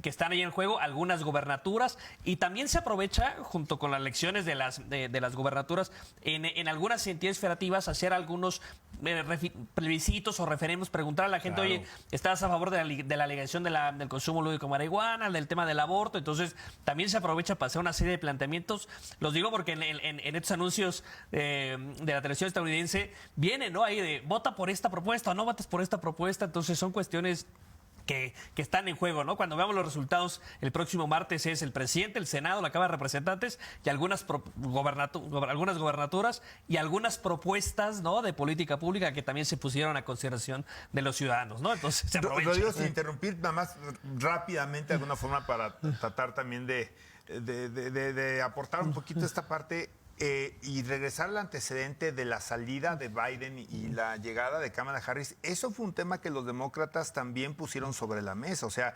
están ahí en juego, algunas gobernaturas, y también se aprovecha, junto con las elecciones de las gubernaturas, en algunas entidades federativas, hacer algunos plebiscitos o referendos, preguntar a la gente, Claro. oye, ¿estás a favor de la legalización del consumo lúdico de marihuana, del tema del aborto? Entonces, también se aprovecha para hacer una serie de planteamientos. Los digo porque en estos anuncios de la televisión estadounidense viene, ¿no? Ahí de, vota por esta propuesta o no votas por esta propuesta. Entonces, son cuestiones que están en juego, ¿no? Cuando veamos los resultados el próximo martes es el presidente, el Senado, la Cámara de Representantes y algunas gobernaturas y algunas propuestas, ¿no? De política pública que también se pusieron a consideración de los ciudadanos, ¿no? Entonces se aprovecha. Rodrigo, sin interrumpir, nada más rápidamente, de alguna forma, para tratar también de aportar un poquito esta parte y regresar al antecedente de la salida de Biden y la llegada de Kamala Harris. Eso fue un tema que los demócratas también pusieron sobre la mesa. O sea,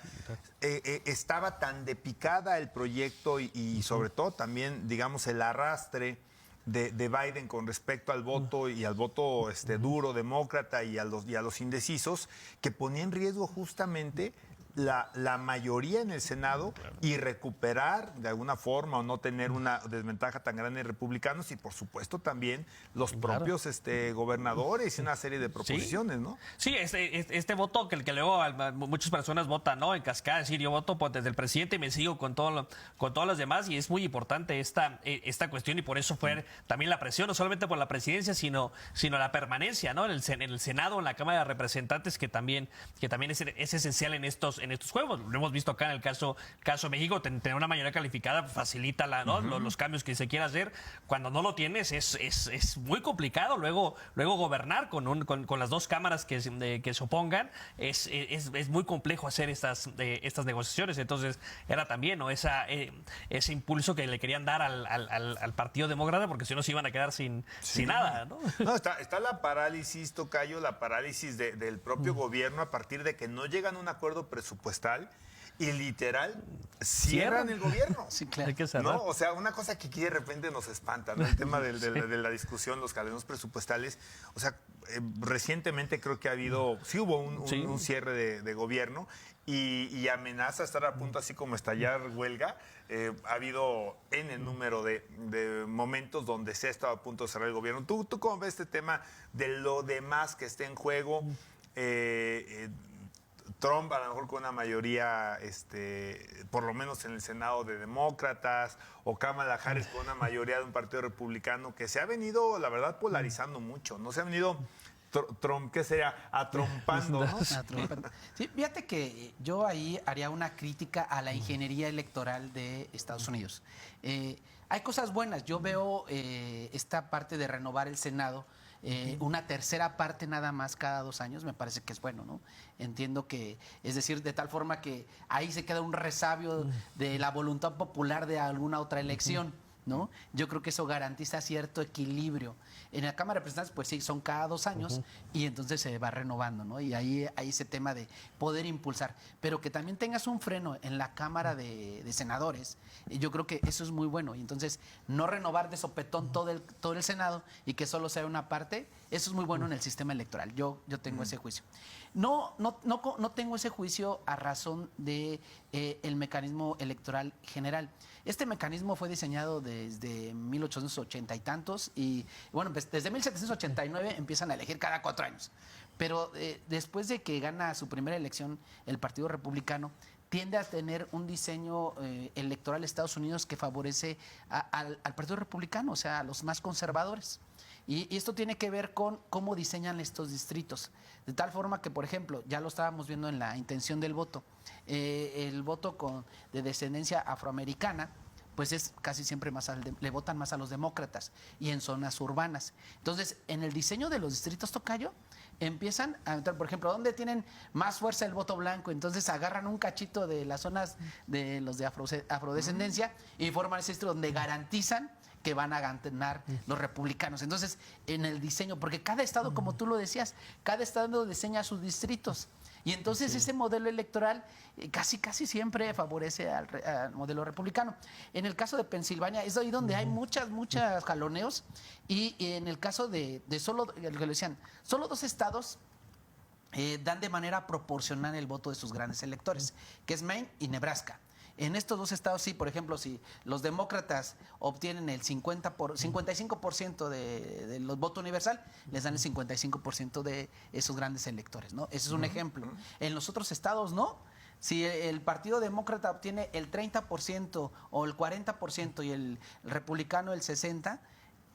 estaba tan de picada el proyecto y sobre todo también, digamos, el arrastre de Biden con respecto al voto y al voto duro demócrata y a los indecisos, que ponía en riesgo justamente la mayoría en el Senado y recuperar de alguna forma o no tener una desventaja tan grande de republicanos y por supuesto también los propios gobernadores y una serie de proposiciones, ¿no? Sí, este voto que luego muchas personas votan, ¿no? En cascada, es decir, yo voto desde el presidente y me sigo con todos los demás, y es muy importante esta cuestión, y por eso fue también la presión, no solamente por la presidencia, sino la permanencia, ¿no? En el Senado, en la Cámara de Representantes, que también es esencial en estos juegos. Lo hemos visto acá en el caso de México, tener una mayoría calificada facilita los cambios que se quiera hacer. Cuando no lo tienes es muy complicado luego gobernar con las 2 cámaras que se opongan. Es muy complejo hacer estas negociaciones. Entonces era también, ¿no? ese impulso que le querían dar al Partido Demócrata, porque si no se iban a quedar sin nada, ¿no? No, está la parálisis, tocayo, la parálisis del propio gobierno a partir de que no llegan a un acuerdo presupuestario presupuestal y literal cierran el gobierno. Sí, claro. Hay que cerrar. ¿No? O sea, una cosa que aquí de repente nos espanta, ¿no? El tema de la discusión, los calendos presupuestales. O sea, recientemente creo que sí hubo un cierre de gobierno y amenaza estar a punto, así como estallar huelga. Ha habido N número de momentos donde se ha estado a punto de cerrar el gobierno. ¿Tú cómo ves este tema de lo demás que esté en juego? Trump a lo mejor con una mayoría, por lo menos en el Senado de demócratas, o Kamala Harris con una mayoría de un partido republicano que se ha venido, la verdad, polarizando mucho, ¿no? Se ha venido, ¿qué sería? Atrompando, ¿no? Sí, fíjate que yo ahí haría una crítica a la ingeniería electoral de Estados Unidos. Hay cosas buenas. Yo veo esta parte de renovar el Senado. Una tercera parte nada más cada 2 años, me parece que es bueno, ¿no? Entiendo que, es decir, de tal forma que ahí se queda un resabio de la voluntad popular de alguna otra elección, ¿no? Yo creo que eso garantiza cierto equilibrio. En la Cámara de Representantes, pues sí, son cada 2 años y entonces se va renovando, ¿no? Y ahí hay ese tema de poder impulsar. Pero que también tengas un freno en la Cámara de Senadores, yo creo que eso es muy bueno. Y entonces no renovar de sopetón todo el Senado y que solo sea una parte, eso es muy bueno en el sistema electoral. Yo tengo ese juicio. No tengo ese juicio a razón de el mecanismo electoral general. Este mecanismo fue diseñado desde 1880 y tantos y, bueno, pues desde 1789 empiezan a elegir cada 4 años. Pero después de que gana su primera elección el Partido Republicano, tiende a tener un diseño electoral de Estados Unidos que favorece al Partido Republicano, o sea, a los más conservadores. Y esto tiene que ver con cómo diseñan estos distritos. De tal forma que, por ejemplo, ya lo estábamos viendo en la intención del voto, el voto de descendencia afroamericana, pues es casi siempre le votan más a los demócratas y en zonas urbanas. Entonces, en el diseño de los distritos, tocayo, empiezan a entrar, por ejemplo, ¿dónde tienen más fuerza el voto blanco? Entonces agarran un cachito de las zonas de los de afrodescendencia y forman ese distrito donde garantizan que van a ganar los republicanos. Entonces, en el diseño, porque cada estado, como tú lo decías, cada estado diseña sus distritos. Y entonces ese modelo electoral casi siempre favorece al modelo republicano. En el caso de Pensilvania, es ahí donde hay muchas jaloneos. Y en el caso de solo, lo que le decían, solo 2 estados dan de manera proporcional el voto de sus grandes electores, que es Maine y Nebraska. En estos 2 estados, sí, por ejemplo, si los demócratas obtienen el 55% de los votos universal, les dan el 55% de esos grandes electores, ¿no? Ese es un ejemplo. En los otros estados, no. Si el Partido Demócrata obtiene el 30% o el 40% y el republicano el 60%,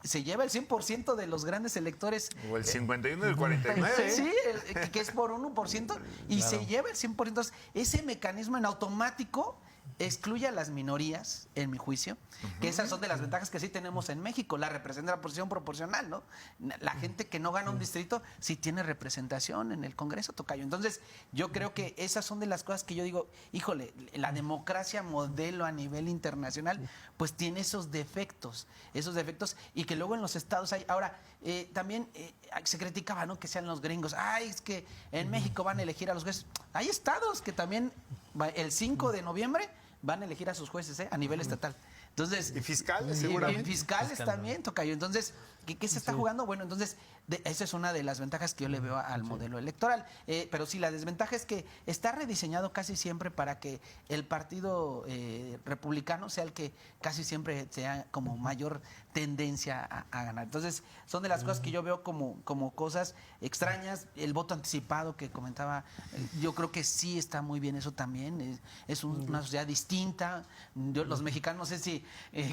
se lleva el 100% de los grandes electores. O el 51 y el 49. Sí, que es por 1%, y claro, se lleva el 100%. Entonces, ese mecanismo en automático excluye a las minorías, en mi juicio, que esas son de las ventajas que sí tenemos en México, la representación proporcional, ¿no? La gente que no gana un distrito sí tiene representación en el Congreso, tocayo. Entonces, yo creo que esas son de las cosas que yo digo, híjole, la democracia modelo a nivel internacional, pues tiene esos defectos, y que luego en los estados hay. Ahora, también se criticaba, ¿no?, que sean los gringos, es que en México van a elegir a los jueces. Hay estados que también el 5 de noviembre van a elegir a sus jueces a nivel estatal. Entonces, y fiscales, seguramente. Y fiscales también, tocayo. Entonces, ¿qué se está jugando? Bueno, entonces, esa es una de las ventajas que yo le veo al modelo electoral. Pero sí, la desventaja es que está rediseñado casi siempre para que el partido republicano sea el que casi siempre sea como mayor tendencia a ganar. Entonces, son de las cosas que yo veo como cosas extrañas. El voto anticipado que comentaba, yo creo que sí está muy bien eso también. Es una sociedad distinta. Los mexicanos, no sé si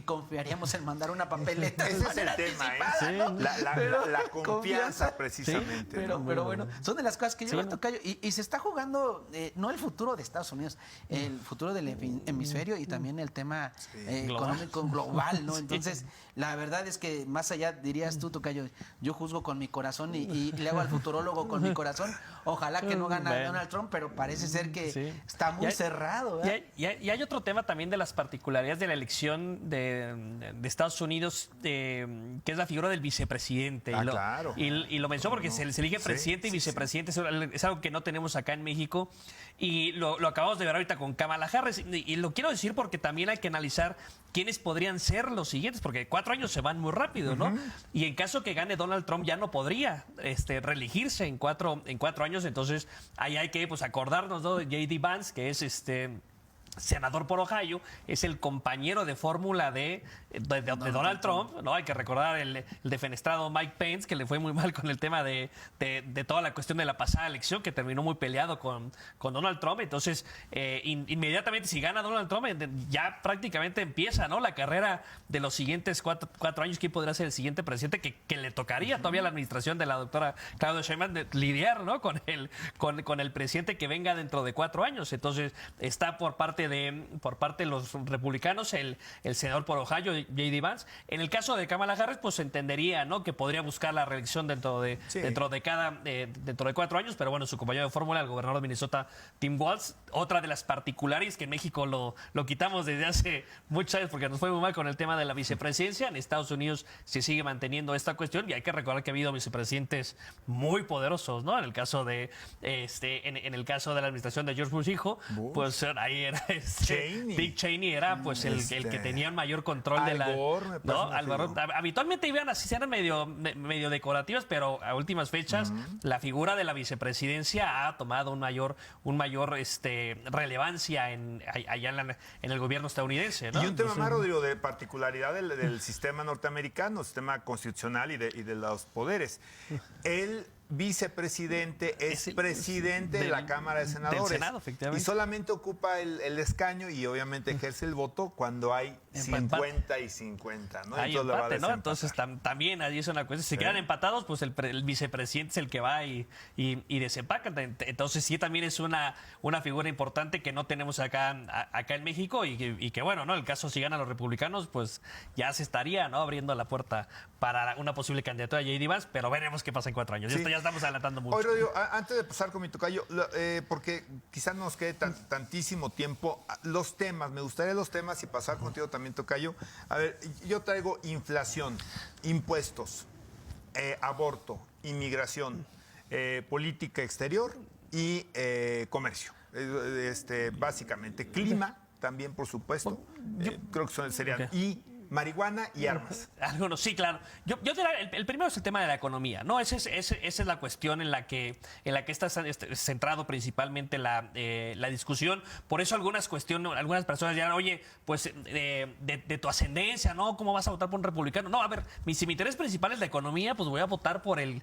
confiaríamos en mandar una papeleta. Ese es el tema, ¿no? La confianza, precisamente. Sí, pero bueno, son de las cosas que yo veo, tocayo. Y se está jugando, no el futuro de Estados Unidos, el futuro del hemisferio y también el tema económico global, ¿no? Entonces, la verdad es que más allá, dirías tú, tocayo, yo juzgo con mi corazón y le hago al futurólogo con mi corazón. Ojalá que no gane Donald Trump, pero parece ser que está muy cerrado. Y hay otro tema también de las particularidades de la elección administración de Estados Unidos, que es la figura del vicepresidente. Claro. Y lo mencionó porque se elige presidente y vicepresidente. Es algo que no tenemos acá en México. Y lo acabamos de ver ahorita con Kamala Harris. Y lo quiero decir porque también hay que analizar quiénes podrían ser los siguientes, porque 4 años se van muy rápido, ¿no? Y en caso que gane Donald Trump ya no podría reelegirse en cuatro años. Entonces ahí hay que acordarnos, ¿no? De J.D. Vance, que es senador por Ohio, es el compañero de fórmula de Donald Trump, ¿no? Hay que recordar el defenestrado Mike Pence, que le fue muy mal con el tema de toda la cuestión de la pasada elección, que terminó muy peleado con Donald Trump. Entonces, inmediatamente si gana Donald Trump, ya prácticamente empieza, ¿no? La carrera de los siguientes cuatro años. ¿Quién podrá ser el siguiente presidente que le tocaría todavía a la administración de la doctora Claudia Sheinbaum de lidiar, ¿no? con el presidente que venga dentro de 4 años? Entonces, está por parte de los republicanos el senador por Ohio, J.D. Vance. En el caso de Kamala Harris, pues se entendería, ¿no? Que podría buscar la reelección dentro de 4 años, pero bueno, su compañero de fórmula, el gobernador de Minnesota, Tim Walz. Otra de las particulares que en México lo quitamos desde hace muchos años porque nos fue muy mal con el tema de la vicepresidencia. En Estados Unidos se sigue manteniendo esta cuestión y hay que recordar que ha habido vicepresidentes muy poderosos, ¿no? En el caso de en el caso de la administración de George Bush hijo, pues ahí era Dick Cheney era pues el que tenía el mayor control de la Gore, ¿no? Habitualmente iban así, eran medio decorativas, pero a últimas fechas la figura de la vicepresidencia ha tomado un mayor relevancia allá en el gobierno estadounidense, ¿no? Y un tema más, Rodrigo, de particularidad del sistema norteamericano, sistema constitucional y de los poderes. El vicepresidente es presidente de la Cámara de Senadores. Del Senado, efectivamente. Y solamente ocupa el escaño y obviamente ejerce el voto cuando hay 50 y 50, ¿no? Hay entonces empate, ¿no? Entonces también ahí es una cuestión. Si quedan empatados, pues el vicepresidente es el que va y desempaca. Entonces sí también es una figura importante que no tenemos acá en México y que bueno, ¿no? El caso si ganan los republicanos, pues ya se estaría, ¿no? Abriendo la puerta para una posible candidatura de J.D. Vance, pero veremos qué pasa en 4 años. Sí. Esto ya estamos adelantando mucho. Oye, Rodrigo, antes de pasar con mi tocayo, porque quizás no nos quede tantísimo tiempo, los temas, me gustaría los temas y pasar contigo también, tocayo. A ver, yo traigo inflación, impuestos, aborto, inmigración, política exterior y comercio. Básicamente, clima también, por supuesto. Creo que serían. Okay. Y marihuana y armas. Algunos, sí, claro. Yo diría, el primero es el tema de la economía, ¿no? Esa es la cuestión en la que está centrado principalmente la discusión. Por eso algunas personas dirán, oye, pues de tu ascendencia, ¿no? ¿Cómo vas a votar por un republicano? No, a ver, si mi interés principal es la economía, pues voy a votar por el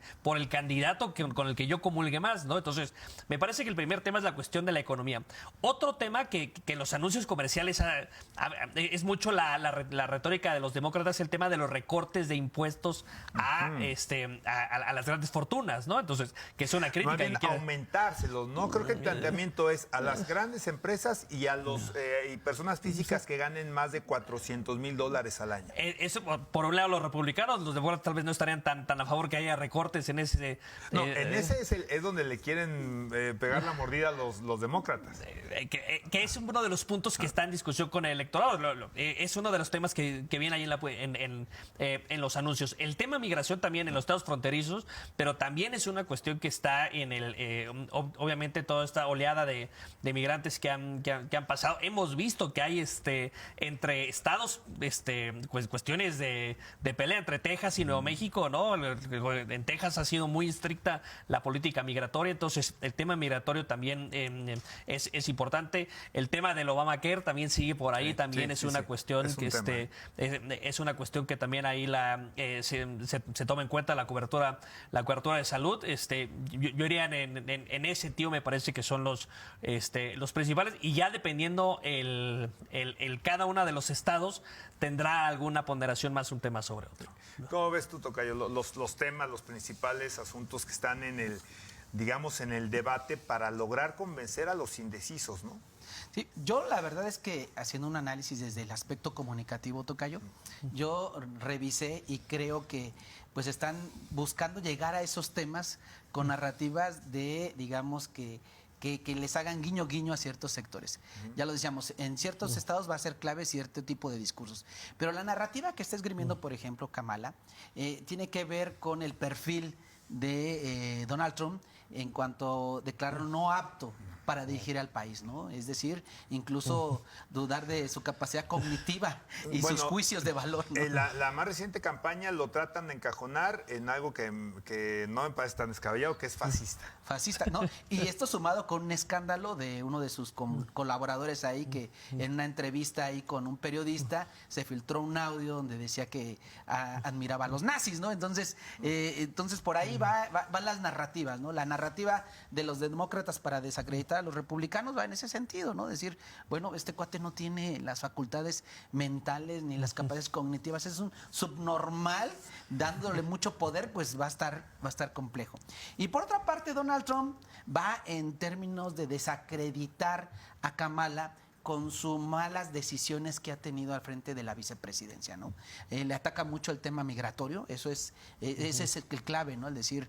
candidato con el que yo comulgue más, ¿no? Entonces, me parece que el primer tema es la cuestión de la economía. Otro tema que los anuncios comerciales es mucho la retórica de los demócratas, el tema de los recortes de impuestos a las grandes fortunas, ¿no? Entonces, que es una crítica. Más bien aumentárselos, ¿no? Creo que el planteamiento es a las grandes empresas y a los y personas físicas que ganen más de $400,000 al año. Eso, por un lado, los republicanos, los demócratas tal vez no estarían tan a favor que haya recortes en ese. No, en ese es donde le quieren pegar la mordida a los demócratas. Que es uno de los puntos que está en discusión con el electorado. Es uno de los temas que viene ahí en los anuncios. El tema migración también en los estados fronterizos, pero también es una cuestión que está en obviamente toda esta oleada de migrantes que han pasado. Hemos visto que hay entre estados cuestiones de pelea entre Texas y Nuevo México, ¿no? En Texas ha sido muy estricta la política migratoria, entonces el tema migratorio también es importante. El tema del Obamacare también sigue por ahí, también es una cuestión que es una cuestión que también ahí se toma en cuenta la cobertura de salud. Yo iría en ese sentido, me parece que son los principales, y ya dependiendo cada uno de los estados tendrá alguna ponderación más un tema sobre otro. ¿Cómo ves tú, tocayo, los temas, los principales asuntos que están en el debate para lograr convencer a los indecisos, ¿no? Sí, yo la verdad es que haciendo un análisis desde el aspecto comunicativo, tocayo, yo revisé y creo que pues están buscando llegar a esos temas con narrativas de, digamos que que les hagan guiño guiño a ciertos sectores. Ya lo decíamos, en ciertos estados va a ser clave cierto tipo de discursos. Pero la narrativa que está esgrimiendo, por ejemplo, Kamala, tiene que ver con el perfil de Donald Trump en cuanto a declarar no apto para dirigir al país, ¿no? Es decir, incluso dudar de su capacidad cognitiva y sus juicios de valor, ¿no? La más reciente campaña lo tratan de encajonar en algo que no me parece tan descabellado, que es fascista. Fascista, ¿no? Y esto sumado con un escándalo de uno de sus colaboradores ahí, que en una entrevista ahí con un periodista se filtró un audio donde decía que admiraba a los nazis, ¿no? Entonces por ahí van las narrativas, ¿no? La narrativa de los demócratas para desacreditar a los republicanos va en ese sentido, ¿no? Decir, bueno, este cuate no tiene las facultades mentales ni las capacidades cognitivas, es un subnormal, dándole mucho poder, pues va a estar complejo. Y por otra parte, Donald Trump va en términos de desacreditar a Kamala con sus malas decisiones que ha tenido al frente de la vicepresidencia, ¿no? Le ataca mucho el tema migratorio, ese es el clave, ¿no? El decir,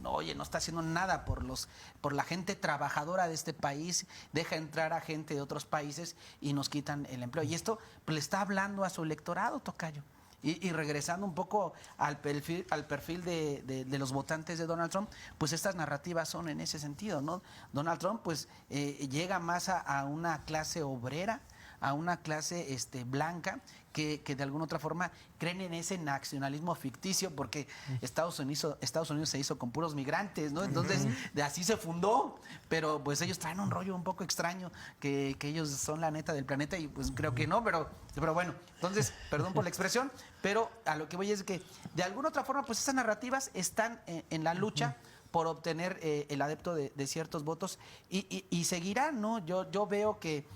oye, no está haciendo nada por la gente trabajadora de este país, deja entrar a gente de otros países y nos quitan el empleo. Y esto pues, le está hablando a su electorado, tocayo. Y regresando un poco al perfil de los votantes de Donald Trump, pues estas narrativas son en ese sentido, ¿no? Donald Trump pues llega más a una clase obrera, a una clase blanca, que de alguna otra forma creen en ese nacionalismo ficticio, porque Estados Unidos se hizo con puros migrantes, ¿no? Entonces, de así se fundó, pero pues ellos traen un rollo un poco extraño, que ellos son la neta del planeta, y pues creo que no, pero bueno, entonces, perdón por la expresión, pero a lo que voy es que de alguna otra forma, pues esas narrativas están en la lucha por obtener el adepto de ciertos votos, y seguirán, ¿no? Yo veo que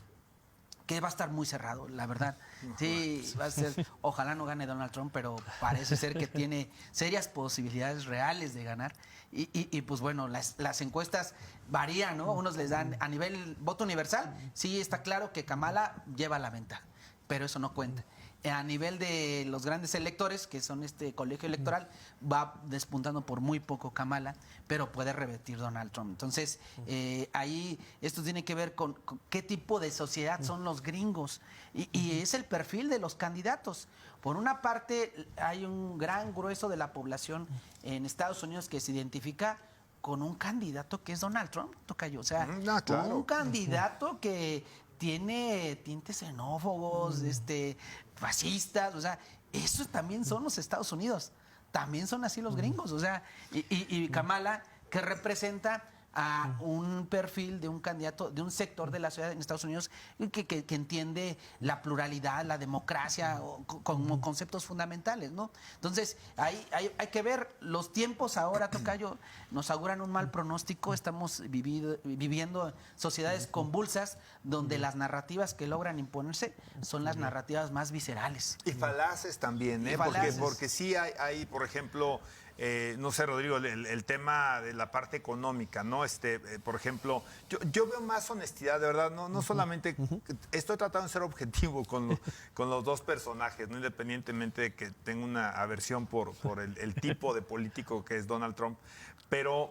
va a estar muy cerrado, la verdad. Sí, va a ser, ojalá no gane Donald Trump, pero parece ser que tiene serias posibilidades reales de ganar. Y pues bueno, las encuestas varían, ¿no? Unos les dan a nivel voto universal, sí está claro que Kamala lleva la ventaja, pero eso no cuenta. A nivel de los grandes electores, que son este colegio electoral, va despuntando por muy poco Kamala, pero puede revertir Donald Trump. Entonces, ahí esto tiene que ver con qué tipo de sociedad son los gringos, y es el perfil de los candidatos. Por una parte, hay un gran grueso de la población en Estados Unidos que se identifica con un candidato que es Donald Trump, tocayo. O sea, claro, un candidato que tiene tintes xenófobos, fascistas, o sea, esos también son los Estados Unidos, también son así los gringos, o sea, y Kamala, que representa a un perfil de un candidato, de un sector de la sociedad en Estados Unidos que entiende la pluralidad, la democracia como conceptos fundamentales, ¿no? Entonces, hay que ver los tiempos ahora, tocayo, nos auguran un mal pronóstico, estamos viviendo sociedades convulsas donde las narrativas que logran imponerse son las narrativas más viscerales. Y falaces también, ¿eh? Porque sí hay, por ejemplo, no sé, Rodrigo, el tema de la parte económica, ¿no? Por ejemplo, yo veo más honestidad, de verdad, no solamente, estoy tratando de ser objetivo con los dos personajes, ¿no? Independientemente de que tengo una aversión por el tipo de político que es Donald Trump, pero,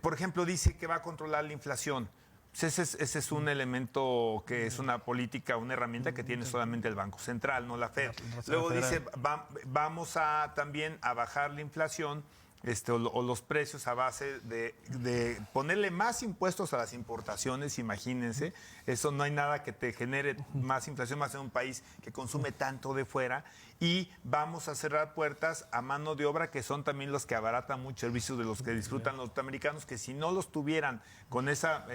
por ejemplo, dice que va a controlar la inflación. Ese es un elemento que es una política, una herramienta que tiene solamente el Banco Central, no la Fed. Luego dice, vamos también a bajar la inflación o los precios a base de ponerle más impuestos a las importaciones, imagínense. Eso no hay nada que te genere más inflación, más en un país que consume tanto de fuera. Y vamos a cerrar puertas a mano de obra, que son también los que abaratan muchos servicios de los que disfrutan los norteamericanos, que si no los tuvieran con esa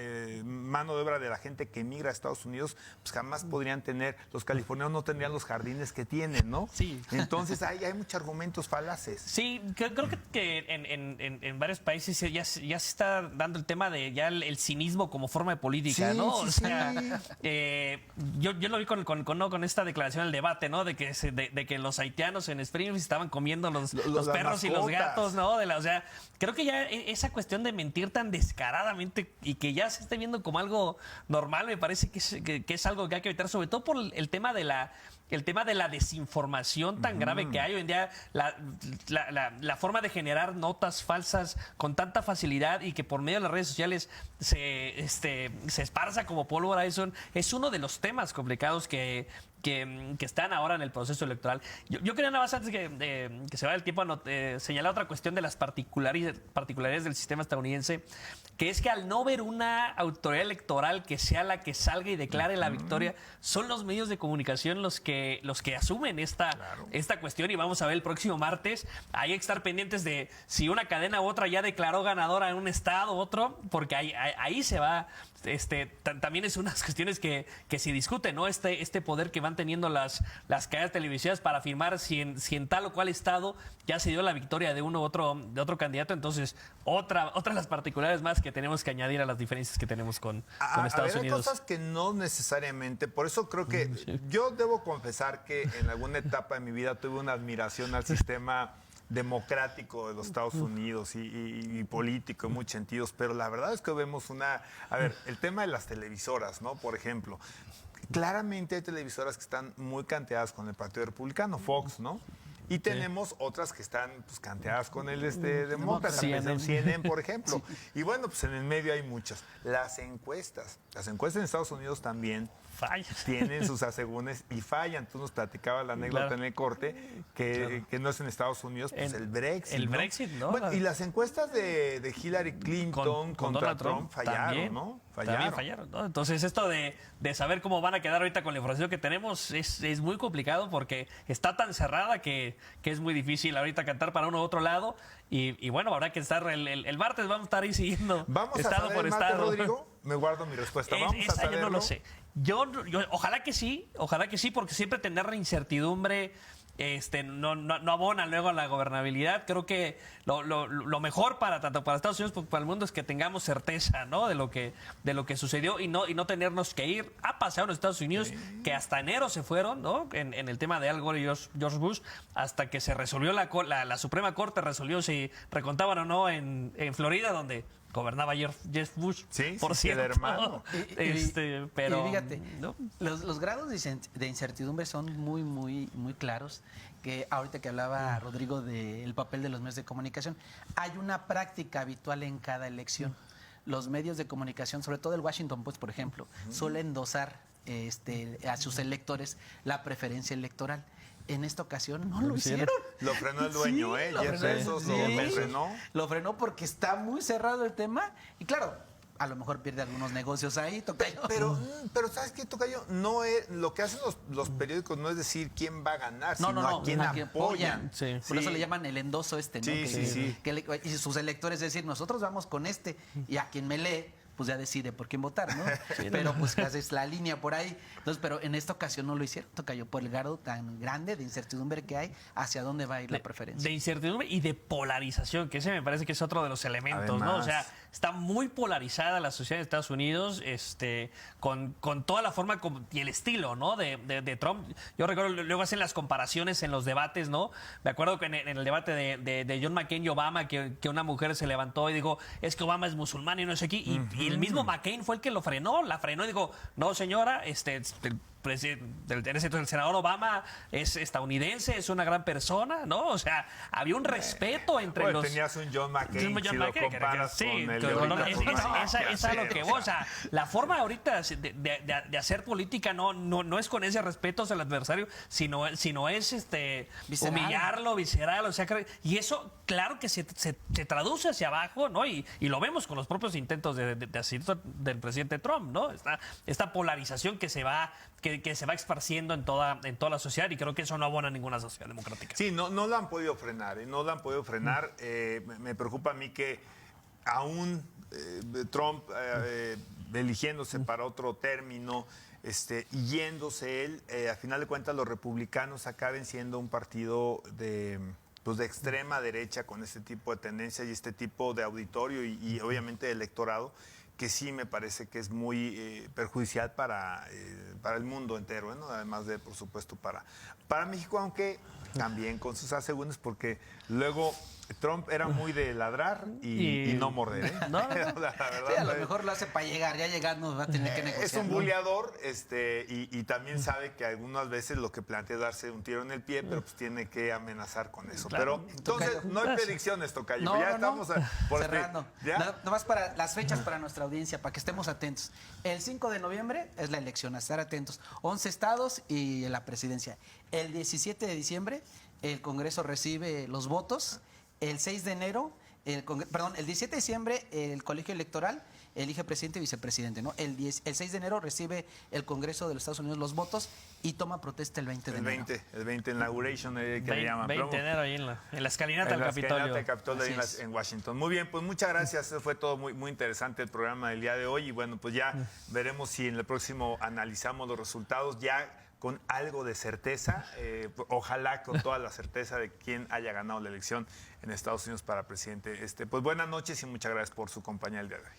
mano de obra de la gente que emigra a Estados Unidos, pues jamás podrían tener, los californianos no tendrían los jardines que tienen, ¿no? Sí. Entonces hay muchos argumentos falaces. Sí, creo que en varios países ya se está dando el tema de ya el cinismo como forma de política, Sí, ¿no? sí, o sea, yo lo vi con esta declaración del debate, ¿no? De que los haitianos en Springfield estaban comiendo los perros y los gatos, ¿no? O sea, creo que ya esa cuestión de mentir tan descaradamente y que ya se esté viendo como algo normal, me parece que es algo que hay que evitar, sobre todo por el tema de la el tema de la desinformación tan grave que hay hoy en día, la forma de generar notas falsas con tanta facilidad y que por medio de las redes sociales se esparza como pólvora, es uno de los temas complicados que están ahora en el proceso electoral. Yo quería nada más, antes que se vaya el tiempo, señalar otra cuestión de las particularidades del sistema estadounidense, que es que al no ver una autoridad electoral que sea la que salga y declare la victoria, son los medios de comunicación los que asumen esta cuestión, y vamos a ver el próximo martes. Hay que estar pendientes de si una cadena u otra ya declaró ganadora en un estado u otro, porque ahí se va. También es unas cuestiones que se discuten, ¿no? Este poder que van teniendo las cadenas televisivas para afirmar si en tal o cual estado ya se dio la victoria de uno u otro candidato. Entonces, otra de las particularidades más que tenemos que añadir a las diferencias que tenemos con Estados Unidos. Hay cosas que no necesariamente, por eso creo que yo debo confesar que en alguna etapa de mi vida tuve una admiración al sistema democrático de los Estados Unidos y político en muchos sentidos, pero la verdad es que vemos el tema de las televisoras, ¿no? Por ejemplo, claramente hay televisoras que están muy canteadas con el Partido Republicano, Fox, ¿no? Y tenemos otras que están canteadas con el demócrata, CNN, por ejemplo. Sí. Y bueno, pues en el medio hay muchas. Las encuestas en Estados Unidos también tienen sus asegúnes y fallan. Tú nos platicabas la anécdota en el corte que no es en Estados Unidos, pues el Brexit. El Brexit, ¿no? Bueno, y las encuestas de Hillary Clinton contra Trump fallaron, también, ¿no? También fallaron, ¿no? Entonces esto de saber cómo van a quedar ahorita con la información que tenemos es muy complicado, porque está tan cerrada que es muy difícil ahorita cantar para uno u otro lado. Y bueno, habrá que estar el martes, vamos a estar ahí siguiendo estado por estado. Rodrigo, me guardo mi respuesta. Vamos a saberlo. Yo no lo sé. Yo ojalá que sí, porque siempre tener la incertidumbre no abona luego a la gobernabilidad. Creo que lo mejor tanto para Estados Unidos como para el mundo es que tengamos certeza, ¿no? de lo que sucedió y no tenernos que ir. Ha pasado en Estados Unidos que hasta enero se fueron, ¿no? En el tema de Al Gore y George Bush, hasta que se resolvió la Suprema Corte resolvió si recontaban o no en Florida, donde gobernaba Jeff Bush, por cierto. El hermano. Pero fíjate, ¿no? Los grados de incertidumbre son muy, muy, muy claros. Que ahorita que hablaba Rodrigo del papel de los medios de comunicación, hay una práctica habitual en cada elección. Los medios de comunicación, sobre todo el Washington Post, por ejemplo, suelen endosar a sus electores la preferencia electoral. En esta ocasión no lo hicieron. Lo frenó el dueño, Jeff Bezos lo frenó. Lo frenó porque está muy cerrado el tema. Y claro, a lo mejor pierde algunos negocios ahí, Tocayo. Pero ¿sabes qué, Tocayo? No es, lo que hacen los periódicos no es decir quién va a ganar, sino a quién apoyan. Sí. Por eso le llaman el endoso ¿no? Sí. Y sus electores, es decir, nosotros vamos con y a quien me lee, pues ya decide por quién votar, ¿no? Pero pues haces la línea por ahí. Entonces, pero en esta ocasión no lo hicieron, Tocayo, por el grado tan grande de incertidumbre que hay hacia dónde va a ir la preferencia. De incertidumbre y de polarización, que ese me parece que es otro de los elementos, además, ¿no? O sea, está muy polarizada la sociedad de Estados Unidos, con toda la forma y el estilo, ¿no? de Trump. Yo recuerdo, luego hacen las comparaciones en los debates, ¿no? Me acuerdo que en el debate de John McCain y Obama, que una mujer se levantó y dijo, es que Obama es musulmán y no es aquí. Y el mismo McCain fue el que la frenó y dijo, no, señora, el senador Obama es estadounidense, es una gran persona, ¿no? O sea, había un respeto entre los... Tenías un John McCain, si lo comparas con el es a lo que vos, o sea, la forma ahorita de hacer política no es con ese respeto hacia el adversario, sino es humillarlo, visceral, o sea, y eso, claro que se traduce hacia abajo, ¿no? Y lo vemos con los propios intentos del presidente Trump, ¿no? Esta polarización que se va esparciendo en toda la sociedad, y creo que eso no abona a ninguna sociedad democrática. Sí, no la han podido frenar, no la han podido frenar. Me preocupa a mí que aún Trump eligiéndose para otro término, y yéndose él, a final de cuentas los republicanos acaben siendo un partido de extrema derecha con este tipo de tendencias y este tipo de auditorio y obviamente de electorado, que sí me parece que es muy perjudicial para el mundo entero, ¿no? Además de, por supuesto, para México, aunque también con sus asegúnes, porque luego Trump era muy de ladrar y no morder. ¿Eh? No, no, no. La verdad, Sí, a lo mejor lo hace para llegar, ya llegando va a tener que negociar. es un ¿no? buleador y también sabe que algunas veces lo que plantea es darse un tiro en el pie, pero pues tiene que amenazar con eso. Claro. Pero entonces no hay predicciones, Tocayo. No, ya no, estamos por cerrando. ¿ya? Nomás para las fechas para nuestra audiencia, para que estemos atentos. El 5 de noviembre es la elección, a estar atentos. 11 estados y la presidencia. El 17 de diciembre el Congreso recibe los votos. El 6 de enero, el 17 de diciembre el Colegio Electoral elige presidente y vicepresidente, ¿no? El 6 de enero recibe el Congreso de los Estados Unidos los votos y toma protesta el 20 de enero. El 20 inauguration, que le llaman. 20 de enero ahí en la escalinata del Capitolio. En la escalinata del Capitolio ahí en Washington. Muy bien, pues muchas gracias. Eso fue todo muy interesante el programa del día de hoy. Y bueno, pues ya veremos si en el próximo analizamos los resultados ya con algo de certeza, ojalá con toda la certeza de quién haya ganado la elección en Estados Unidos para presidente. Pues buenas noches y muchas gracias por su compañía el día de hoy.